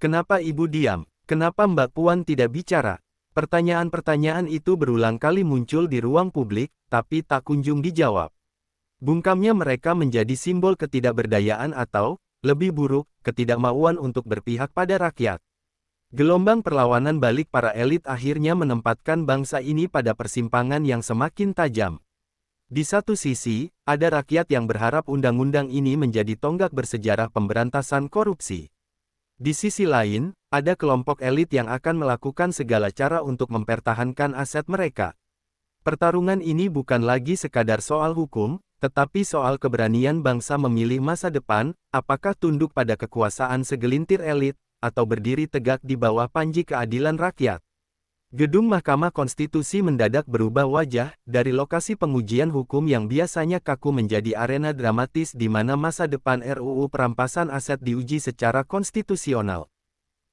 Kenapa Ibu diam? Kenapa Mbak Puan tidak bicara? Pertanyaan-pertanyaan itu berulang kali muncul di ruang publik, tapi tak kunjung dijawab. Bungkamnya mereka menjadi simbol ketidakberdayaan atau, lebih buruk, ketidakmauan untuk berpihak pada rakyat. Gelombang perlawanan balik para elit akhirnya menempatkan bangsa ini pada persimpangan yang semakin tajam. Di satu sisi, ada rakyat yang berharap undang-undang ini menjadi tonggak bersejarah pemberantasan korupsi. Di sisi lain, ada kelompok elit yang akan melakukan segala cara untuk mempertahankan aset mereka. Pertarungan ini bukan lagi sekadar soal hukum, tetapi soal keberanian bangsa memilih masa depan, apakah tunduk pada kekuasaan segelintir elit, atau berdiri tegak di bawah panji keadilan rakyat. Gedung Mahkamah Konstitusi mendadak berubah wajah, dari lokasi pengujian hukum yang biasanya kaku menjadi arena dramatis di mana masa depan RUU perampasan aset diuji secara konstitusional.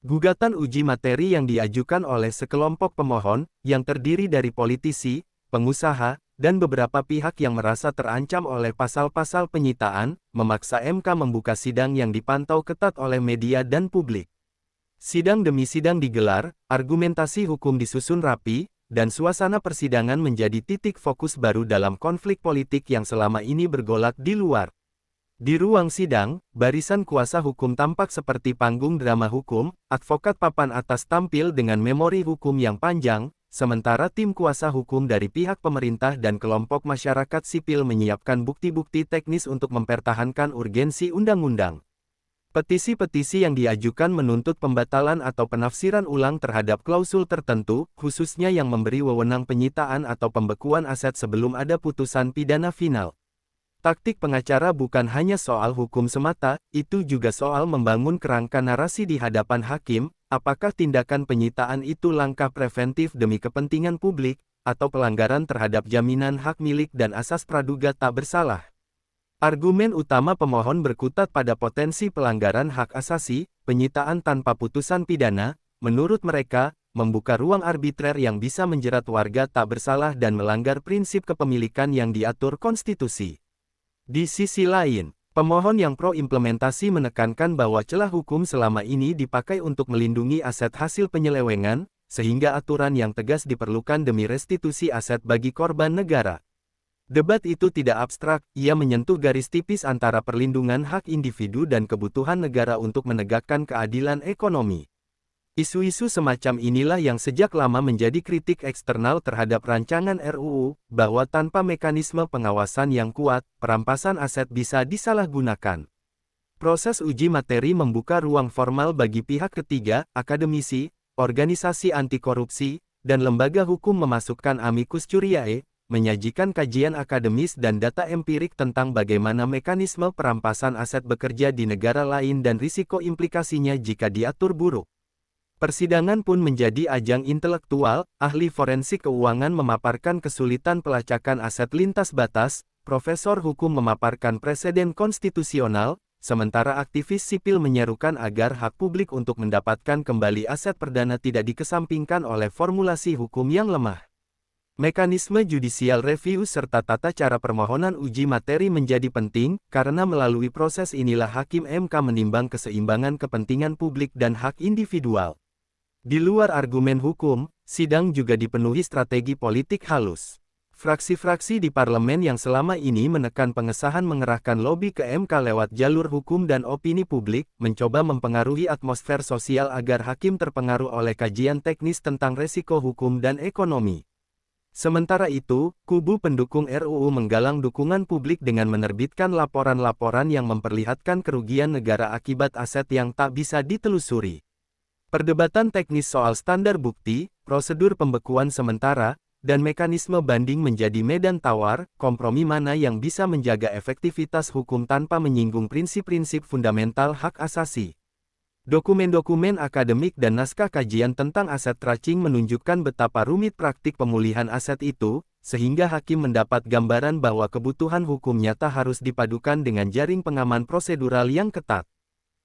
Gugatan uji materi yang diajukan oleh sekelompok pemohon, yang terdiri dari politisi, pengusaha, dan beberapa pihak yang merasa terancam oleh pasal-pasal penyitaan, memaksa MK membuka sidang yang dipantau ketat oleh media dan publik. Sidang demi sidang digelar, argumentasi hukum disusun rapi, dan suasana persidangan menjadi titik fokus baru dalam konflik politik yang selama ini bergolak di luar. Di ruang sidang, barisan kuasa hukum tampak seperti panggung drama hukum, advokat papan atas tampil dengan memori hukum yang panjang, sementara tim kuasa hukum dari pihak pemerintah dan kelompok masyarakat sipil menyiapkan bukti-bukti teknis untuk mempertahankan urgensi undang-undang. Petisi-petisi yang diajukan menuntut pembatalan atau penafsiran ulang terhadap klausul tertentu, khususnya yang memberi wewenang penyitaan atau pembekuan aset sebelum ada putusan pidana final. Taktik pengacara bukan hanya soal hukum semata, itu juga soal membangun kerangka narasi di hadapan hakim. Apakah tindakan penyitaan itu langkah preventif demi kepentingan publik, atau pelanggaran terhadap jaminan hak milik dan asas praduga tak bersalah? Argumen utama pemohon berkutat pada potensi pelanggaran hak asasi, penyitaan tanpa putusan pidana, menurut mereka, membuka ruang arbitrer yang bisa menjerat warga tak bersalah dan melanggar prinsip kepemilikan yang diatur konstitusi. Di sisi lain, Pemohon yang pro-implementasi menekankan bahwa celah hukum selama ini dipakai untuk melindungi aset hasil penyelewengan, sehingga aturan yang tegas diperlukan demi restitusi aset bagi korban negara. Debat itu tidak abstrak, ia menyentuh garis tipis antara perlindungan hak individu dan kebutuhan negara untuk menegakkan keadilan ekonomi. Isu-isu semacam inilah yang sejak lama menjadi kritik eksternal terhadap rancangan RUU, bahwa tanpa mekanisme pengawasan yang kuat, perampasan aset bisa disalahgunakan. Proses uji materi membuka ruang formal bagi pihak ketiga, akademisi, organisasi anti korupsi, dan lembaga hukum memasukkan amicus curiae, menyajikan kajian akademis dan data empirik tentang bagaimana mekanisme perampasan aset bekerja di negara lain dan risiko implikasinya jika diatur buruk. Persidangan pun menjadi ajang intelektual, ahli forensik keuangan memaparkan kesulitan pelacakan aset lintas batas, profesor hukum memaparkan preseden konstitusional, sementara aktivis sipil menyerukan agar hak publik untuk mendapatkan kembali aset perdana tidak dikesampingkan oleh formulasi hukum yang lemah. Mekanisme judicial review serta tata cara permohonan uji materi menjadi penting, karena melalui proses inilah Hakim MK menimbang keseimbangan kepentingan publik dan hak individual. Di luar argumen hukum, sidang juga dipenuhi strategi politik halus. Fraksi-fraksi di parlemen yang selama ini menekan pengesahan mengerahkan lobi ke MK lewat jalur hukum dan opini publik, mencoba mempengaruhi atmosfer sosial agar hakim terpengaruh oleh kajian teknis tentang resiko hukum dan ekonomi. Sementara itu, kubu pendukung RUU menggalang dukungan publik dengan menerbitkan laporan-laporan yang memperlihatkan kerugian negara akibat aset yang tak bisa ditelusuri. Perdebatan teknis soal standar bukti, prosedur pembekuan sementara, dan mekanisme banding menjadi medan tawar, kompromi mana yang bisa menjaga efektivitas hukum tanpa menyinggung prinsip-prinsip fundamental hak asasi. Dokumen-dokumen akademik dan naskah kajian tentang aset tracing menunjukkan betapa rumit praktik pemulihan aset itu, sehingga hakim mendapat gambaran bahwa kebutuhan hukum nyata harus dipadukan dengan jaring pengaman prosedural yang ketat.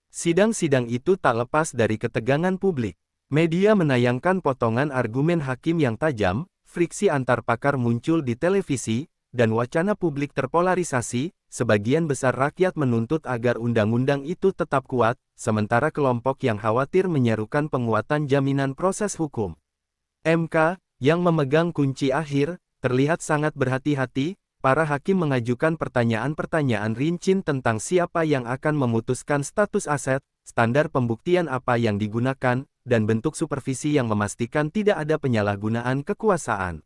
Sidang-sidang itu tak lepas dari ketegangan publik. Media menayangkan potongan argumen hakim yang tajam, friksi antar pakar muncul di televisi, dan wacana publik terpolarisasi. Sebagian besar rakyat menuntut agar undang-undang itu tetap kuat, sementara kelompok yang khawatir menyerukan penguatan jaminan proses hukum. MK, yang memegang kunci akhir, terlihat sangat berhati-hati. Para hakim mengajukan pertanyaan-pertanyaan rinci tentang siapa yang akan memutuskan status aset, standar pembuktian apa yang digunakan, dan bentuk supervisi yang memastikan tidak ada penyalahgunaan kekuasaan.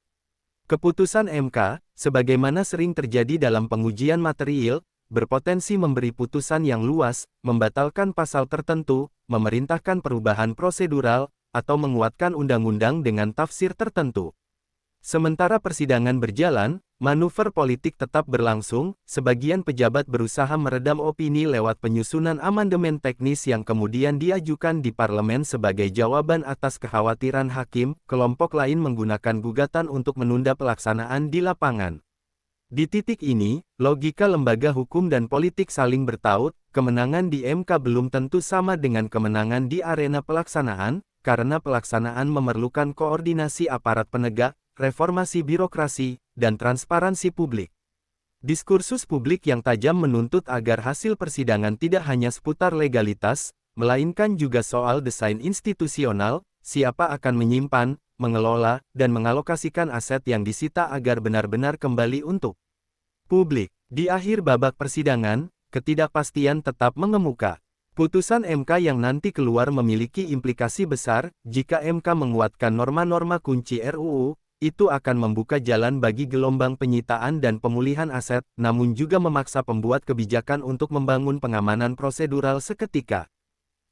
Keputusan MK, sebagaimana sering terjadi dalam pengujian material, berpotensi memberi putusan yang luas, membatalkan pasal tertentu, memerintahkan perubahan prosedural, atau menguatkan undang-undang dengan tafsir tertentu. Sementara persidangan berjalan, manuver politik tetap berlangsung, sebagian pejabat berusaha meredam opini lewat penyusunan amandemen teknis yang kemudian diajukan di parlemen sebagai jawaban atas kekhawatiran hakim, kelompok lain menggunakan gugatan untuk menunda pelaksanaan di lapangan. Di titik ini, logika lembaga hukum dan politik saling bertaut, kemenangan di MK belum tentu sama dengan kemenangan di arena pelaksanaan, karena pelaksanaan memerlukan koordinasi aparat penegak, reformasi birokrasi, dan transparansi publik. Diskursus publik yang tajam menuntut agar hasil persidangan tidak hanya seputar legalitas, melainkan juga soal desain institusional, siapa akan menyimpan, mengelola, dan mengalokasikan aset yang disita agar benar-benar kembali untuk publik. Di akhir babak persidangan, ketidakpastian tetap mengemuka. Putusan MK yang nanti keluar memiliki implikasi besar. Jika MK menguatkan norma-norma kunci RUU, itu akan membuka jalan bagi gelombang penyitaan dan pemulihan aset, namun juga memaksa pembuat kebijakan untuk membangun pengamanan prosedural seketika.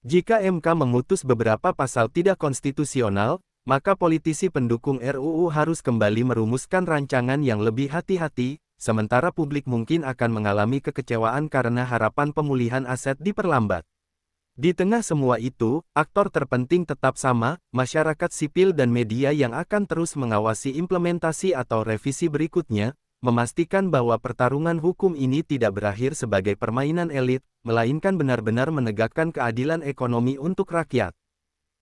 Jika MK memutus beberapa pasal tidak konstitusional, maka politisi pendukung RUU harus kembali merumuskan rancangan yang lebih hati-hati, sementara publik mungkin akan mengalami kekecewaan karena harapan pemulihan aset diperlambat. Di tengah semua itu, aktor terpenting tetap sama, masyarakat sipil dan media yang akan terus mengawasi implementasi atau revisi berikutnya, memastikan bahwa pertarungan hukum ini tidak berakhir sebagai permainan elit, melainkan benar-benar menegakkan keadilan ekonomi untuk rakyat.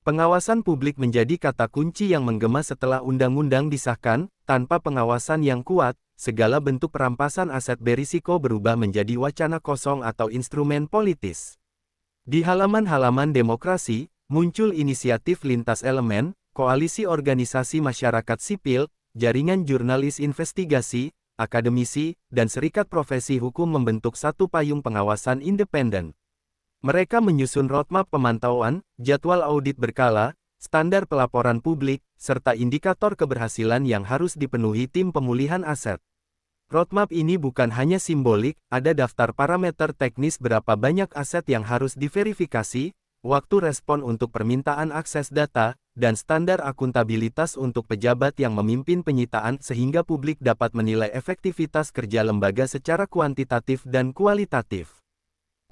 Pengawasan publik menjadi kata kunci yang menggema setelah undang-undang disahkan. Tanpa pengawasan yang kuat, segala bentuk perampasan aset berisiko berubah menjadi wacana kosong atau instrumen politis. Di halaman-halaman demokrasi, muncul inisiatif lintas elemen, koalisi organisasi masyarakat sipil, jaringan jurnalis investigasi, akademisi, dan serikat profesi hukum membentuk satu payung pengawasan independen. Mereka menyusun roadmap pemantauan, jadwal audit berkala, standar pelaporan publik, serta indikator keberhasilan yang harus dipenuhi tim pemulihan aset. Roadmap ini bukan hanya simbolik, ada daftar parameter teknis berapa banyak aset yang harus diverifikasi, waktu respon untuk permintaan akses data, dan standar akuntabilitas untuk pejabat yang memimpin penyitaan sehingga publik dapat menilai efektivitas kerja lembaga secara kuantitatif dan kualitatif.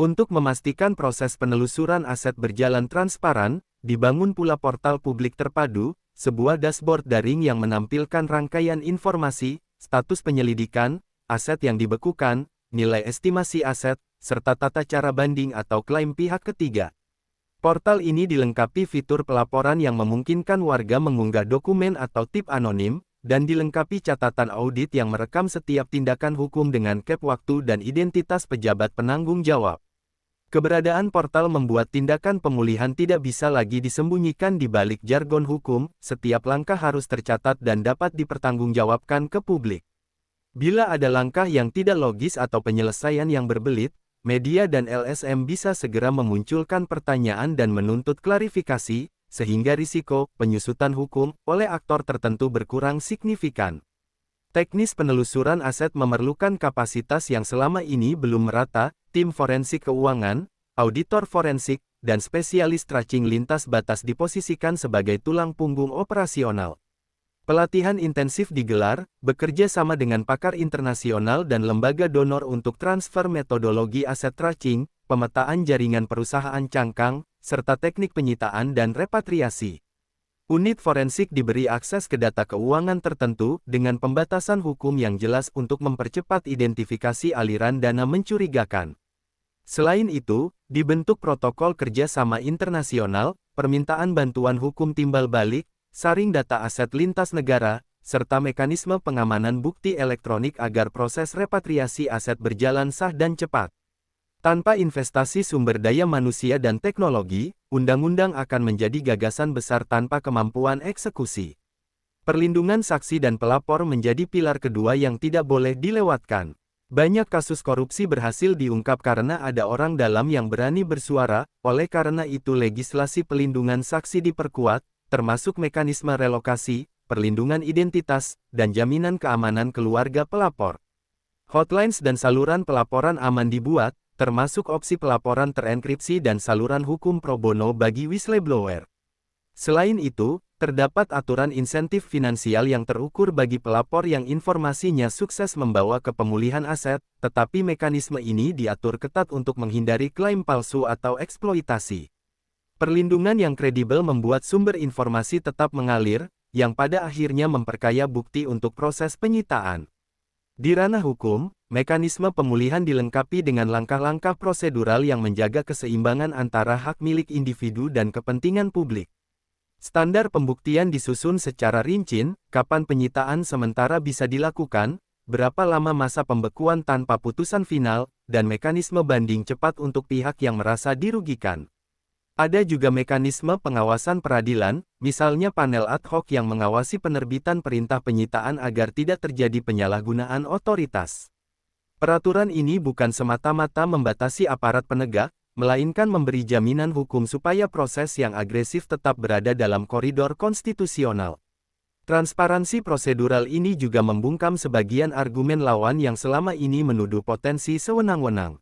Untuk memastikan proses penelusuran aset berjalan transparan, dibangun pula portal publik terpadu, sebuah dashboard daring yang menampilkan rangkaian informasi, status penyelidikan, aset yang dibekukan, nilai estimasi aset, serta tata cara banding atau klaim pihak ketiga. Portal ini dilengkapi fitur pelaporan yang memungkinkan warga mengunggah dokumen atau tip anonim, dan dilengkapi catatan audit yang merekam setiap tindakan hukum dengan cap waktu dan identitas pejabat penanggung jawab. Keberadaan portal membuat tindakan pemulihan tidak bisa lagi disembunyikan di balik jargon hukum, setiap langkah harus tercatat dan dapat dipertanggungjawabkan ke publik. Bila ada langkah yang tidak logis atau penyelesaian yang berbelit, media dan LSM bisa segera memunculkan pertanyaan dan menuntut klarifikasi, sehingga risiko penyusutan hukum oleh aktor tertentu berkurang signifikan. Teknis penelusuran aset memerlukan kapasitas yang selama ini belum merata, tim forensik keuangan, auditor forensik, dan spesialis tracing lintas batas diposisikan sebagai tulang punggung operasional. Pelatihan intensif digelar, bekerja sama dengan pakar internasional dan lembaga donor untuk transfer metodologi aset tracing, pemetaan jaringan perusahaan cangkang, serta teknik penyitaan dan repatriasi. Unit forensik diberi akses ke data keuangan tertentu dengan pembatasan hukum yang jelas untuk mempercepat identifikasi aliran dana mencurigakan. Selain itu, dibentuk protokol kerjasama internasional, permintaan bantuan hukum timbal balik, saring data aset lintas negara, serta mekanisme pengamanan bukti elektronik agar proses repatriasi aset berjalan sah dan cepat. Tanpa investasi sumber daya manusia dan teknologi, undang-undang akan menjadi gagasan besar tanpa kemampuan eksekusi. Perlindungan saksi dan pelapor menjadi pilar kedua yang tidak boleh dilewatkan. Banyak kasus korupsi berhasil diungkap karena ada orang dalam yang berani bersuara, oleh karena itu legislasi pelindungan saksi diperkuat, termasuk mekanisme relokasi, perlindungan identitas, dan jaminan keamanan keluarga pelapor. Hotlines dan saluran pelaporan aman dibuat, termasuk opsi pelaporan terenkripsi dan saluran hukum pro bono bagi whistleblower. Selain itu, terdapat aturan insentif finansial yang terukur bagi pelapor yang informasinya sukses membawa ke pemulihan aset, tetapi mekanisme ini diatur ketat untuk menghindari klaim palsu atau eksploitasi. Perlindungan yang kredibel membuat sumber informasi tetap mengalir, yang pada akhirnya memperkaya bukti untuk proses penyitaan. Di ranah hukum, mekanisme pemulihan dilengkapi dengan langkah-langkah prosedural yang menjaga keseimbangan antara hak milik individu dan kepentingan publik. Standar pembuktian disusun secara rinci, kapan penyitaan sementara bisa dilakukan, berapa lama masa pembekuan tanpa putusan final, dan mekanisme banding cepat untuk pihak yang merasa dirugikan. Ada juga mekanisme pengawasan peradilan, misalnya panel ad hoc yang mengawasi penerbitan perintah penyitaan agar tidak terjadi penyalahgunaan otoritas. Peraturan ini bukan semata-mata membatasi aparat penegak, melainkan memberi jaminan hukum supaya proses yang agresif tetap berada dalam koridor konstitusional. Transparansi prosedural ini juga membungkam sebagian argumen lawan yang selama ini menuduh potensi sewenang-wenang.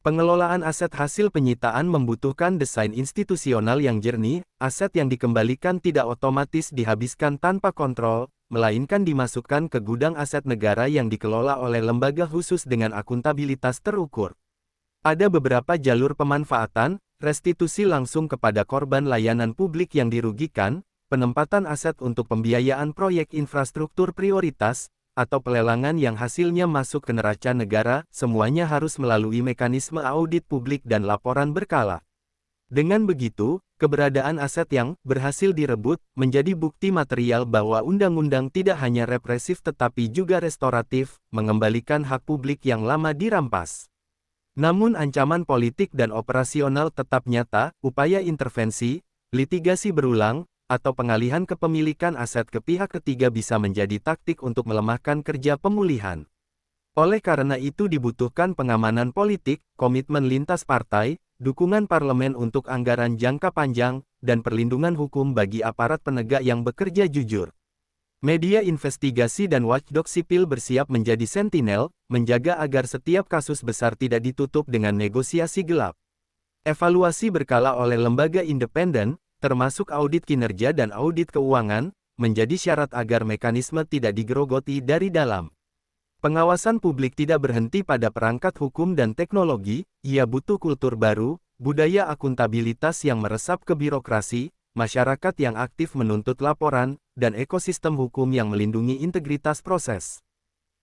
Pengelolaan aset hasil penyitaan membutuhkan desain institusional yang jernih, aset yang dikembalikan tidak otomatis dihabiskan tanpa kontrol, melainkan dimasukkan ke gudang aset negara yang dikelola oleh lembaga khusus dengan akuntabilitas terukur. Ada beberapa jalur pemanfaatan, restitusi langsung kepada korban layanan publik yang dirugikan, penempatan aset untuk pembiayaan proyek infrastruktur prioritas, atau pelelangan yang hasilnya masuk ke neraca negara, semuanya harus melalui mekanisme audit publik dan laporan berkala. Dengan begitu, keberadaan aset yang berhasil direbut menjadi bukti material bahwa undang-undang tidak hanya represif tetapi juga restoratif, mengembalikan hak publik yang lama dirampas. Namun ancaman politik dan operasional tetap nyata, upaya intervensi, litigasi berulang, atau pengalihan kepemilikan aset ke pihak ketiga bisa menjadi taktik untuk melemahkan kerja pemulihan. Oleh karena itu dibutuhkan pengamanan politik, komitmen lintas partai, dukungan parlemen untuk anggaran jangka panjang, dan perlindungan hukum bagi aparat penegak yang bekerja jujur. Media investigasi dan watchdog sipil bersiap menjadi sentinel, menjaga agar setiap kasus besar tidak ditutup dengan negosiasi gelap. Evaluasi berkala oleh lembaga independen, termasuk audit kinerja dan audit keuangan, menjadi syarat agar mekanisme tidak digerogoti dari dalam. Pengawasan publik tidak berhenti pada perangkat hukum dan teknologi, ia butuh kultur baru, budaya akuntabilitas yang meresap ke birokrasi, masyarakat yang aktif menuntut laporan, dan ekosistem hukum yang melindungi integritas proses.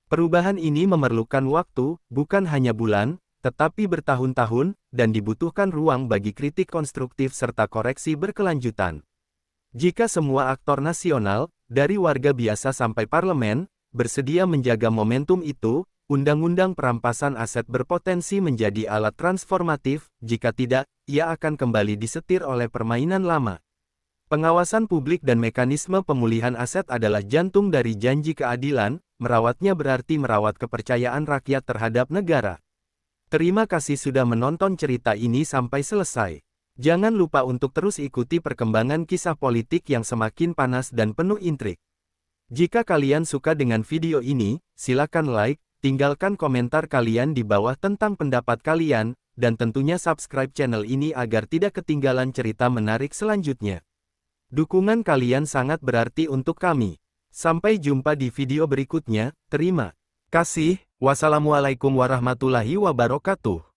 Perubahan ini memerlukan waktu, bukan hanya bulan, tetapi bertahun-tahun, dan dibutuhkan ruang bagi kritik konstruktif serta koreksi berkelanjutan. Jika semua aktor nasional, dari warga biasa sampai parlemen, bersedia menjaga momentum itu, undang-undang perampasan aset berpotensi menjadi alat transformatif, jika tidak, ia akan kembali disetir oleh permainan lama. Pengawasan publik dan mekanisme pemulihan aset adalah jantung dari janji keadilan, merawatnya berarti merawat kepercayaan rakyat terhadap negara. Terima kasih sudah menonton cerita ini sampai selesai. Jangan lupa untuk terus ikuti perkembangan kisah politik yang semakin panas dan penuh intrik. Jika kalian suka dengan video ini, silakan like, tinggalkan komentar kalian di bawah tentang pendapat kalian, dan tentunya subscribe channel ini agar tidak ketinggalan cerita menarik selanjutnya. Dukungan kalian sangat berarti untuk kami. Sampai jumpa di video berikutnya, terima kasih, wassalamualaikum warahmatullahi wabarakatuh.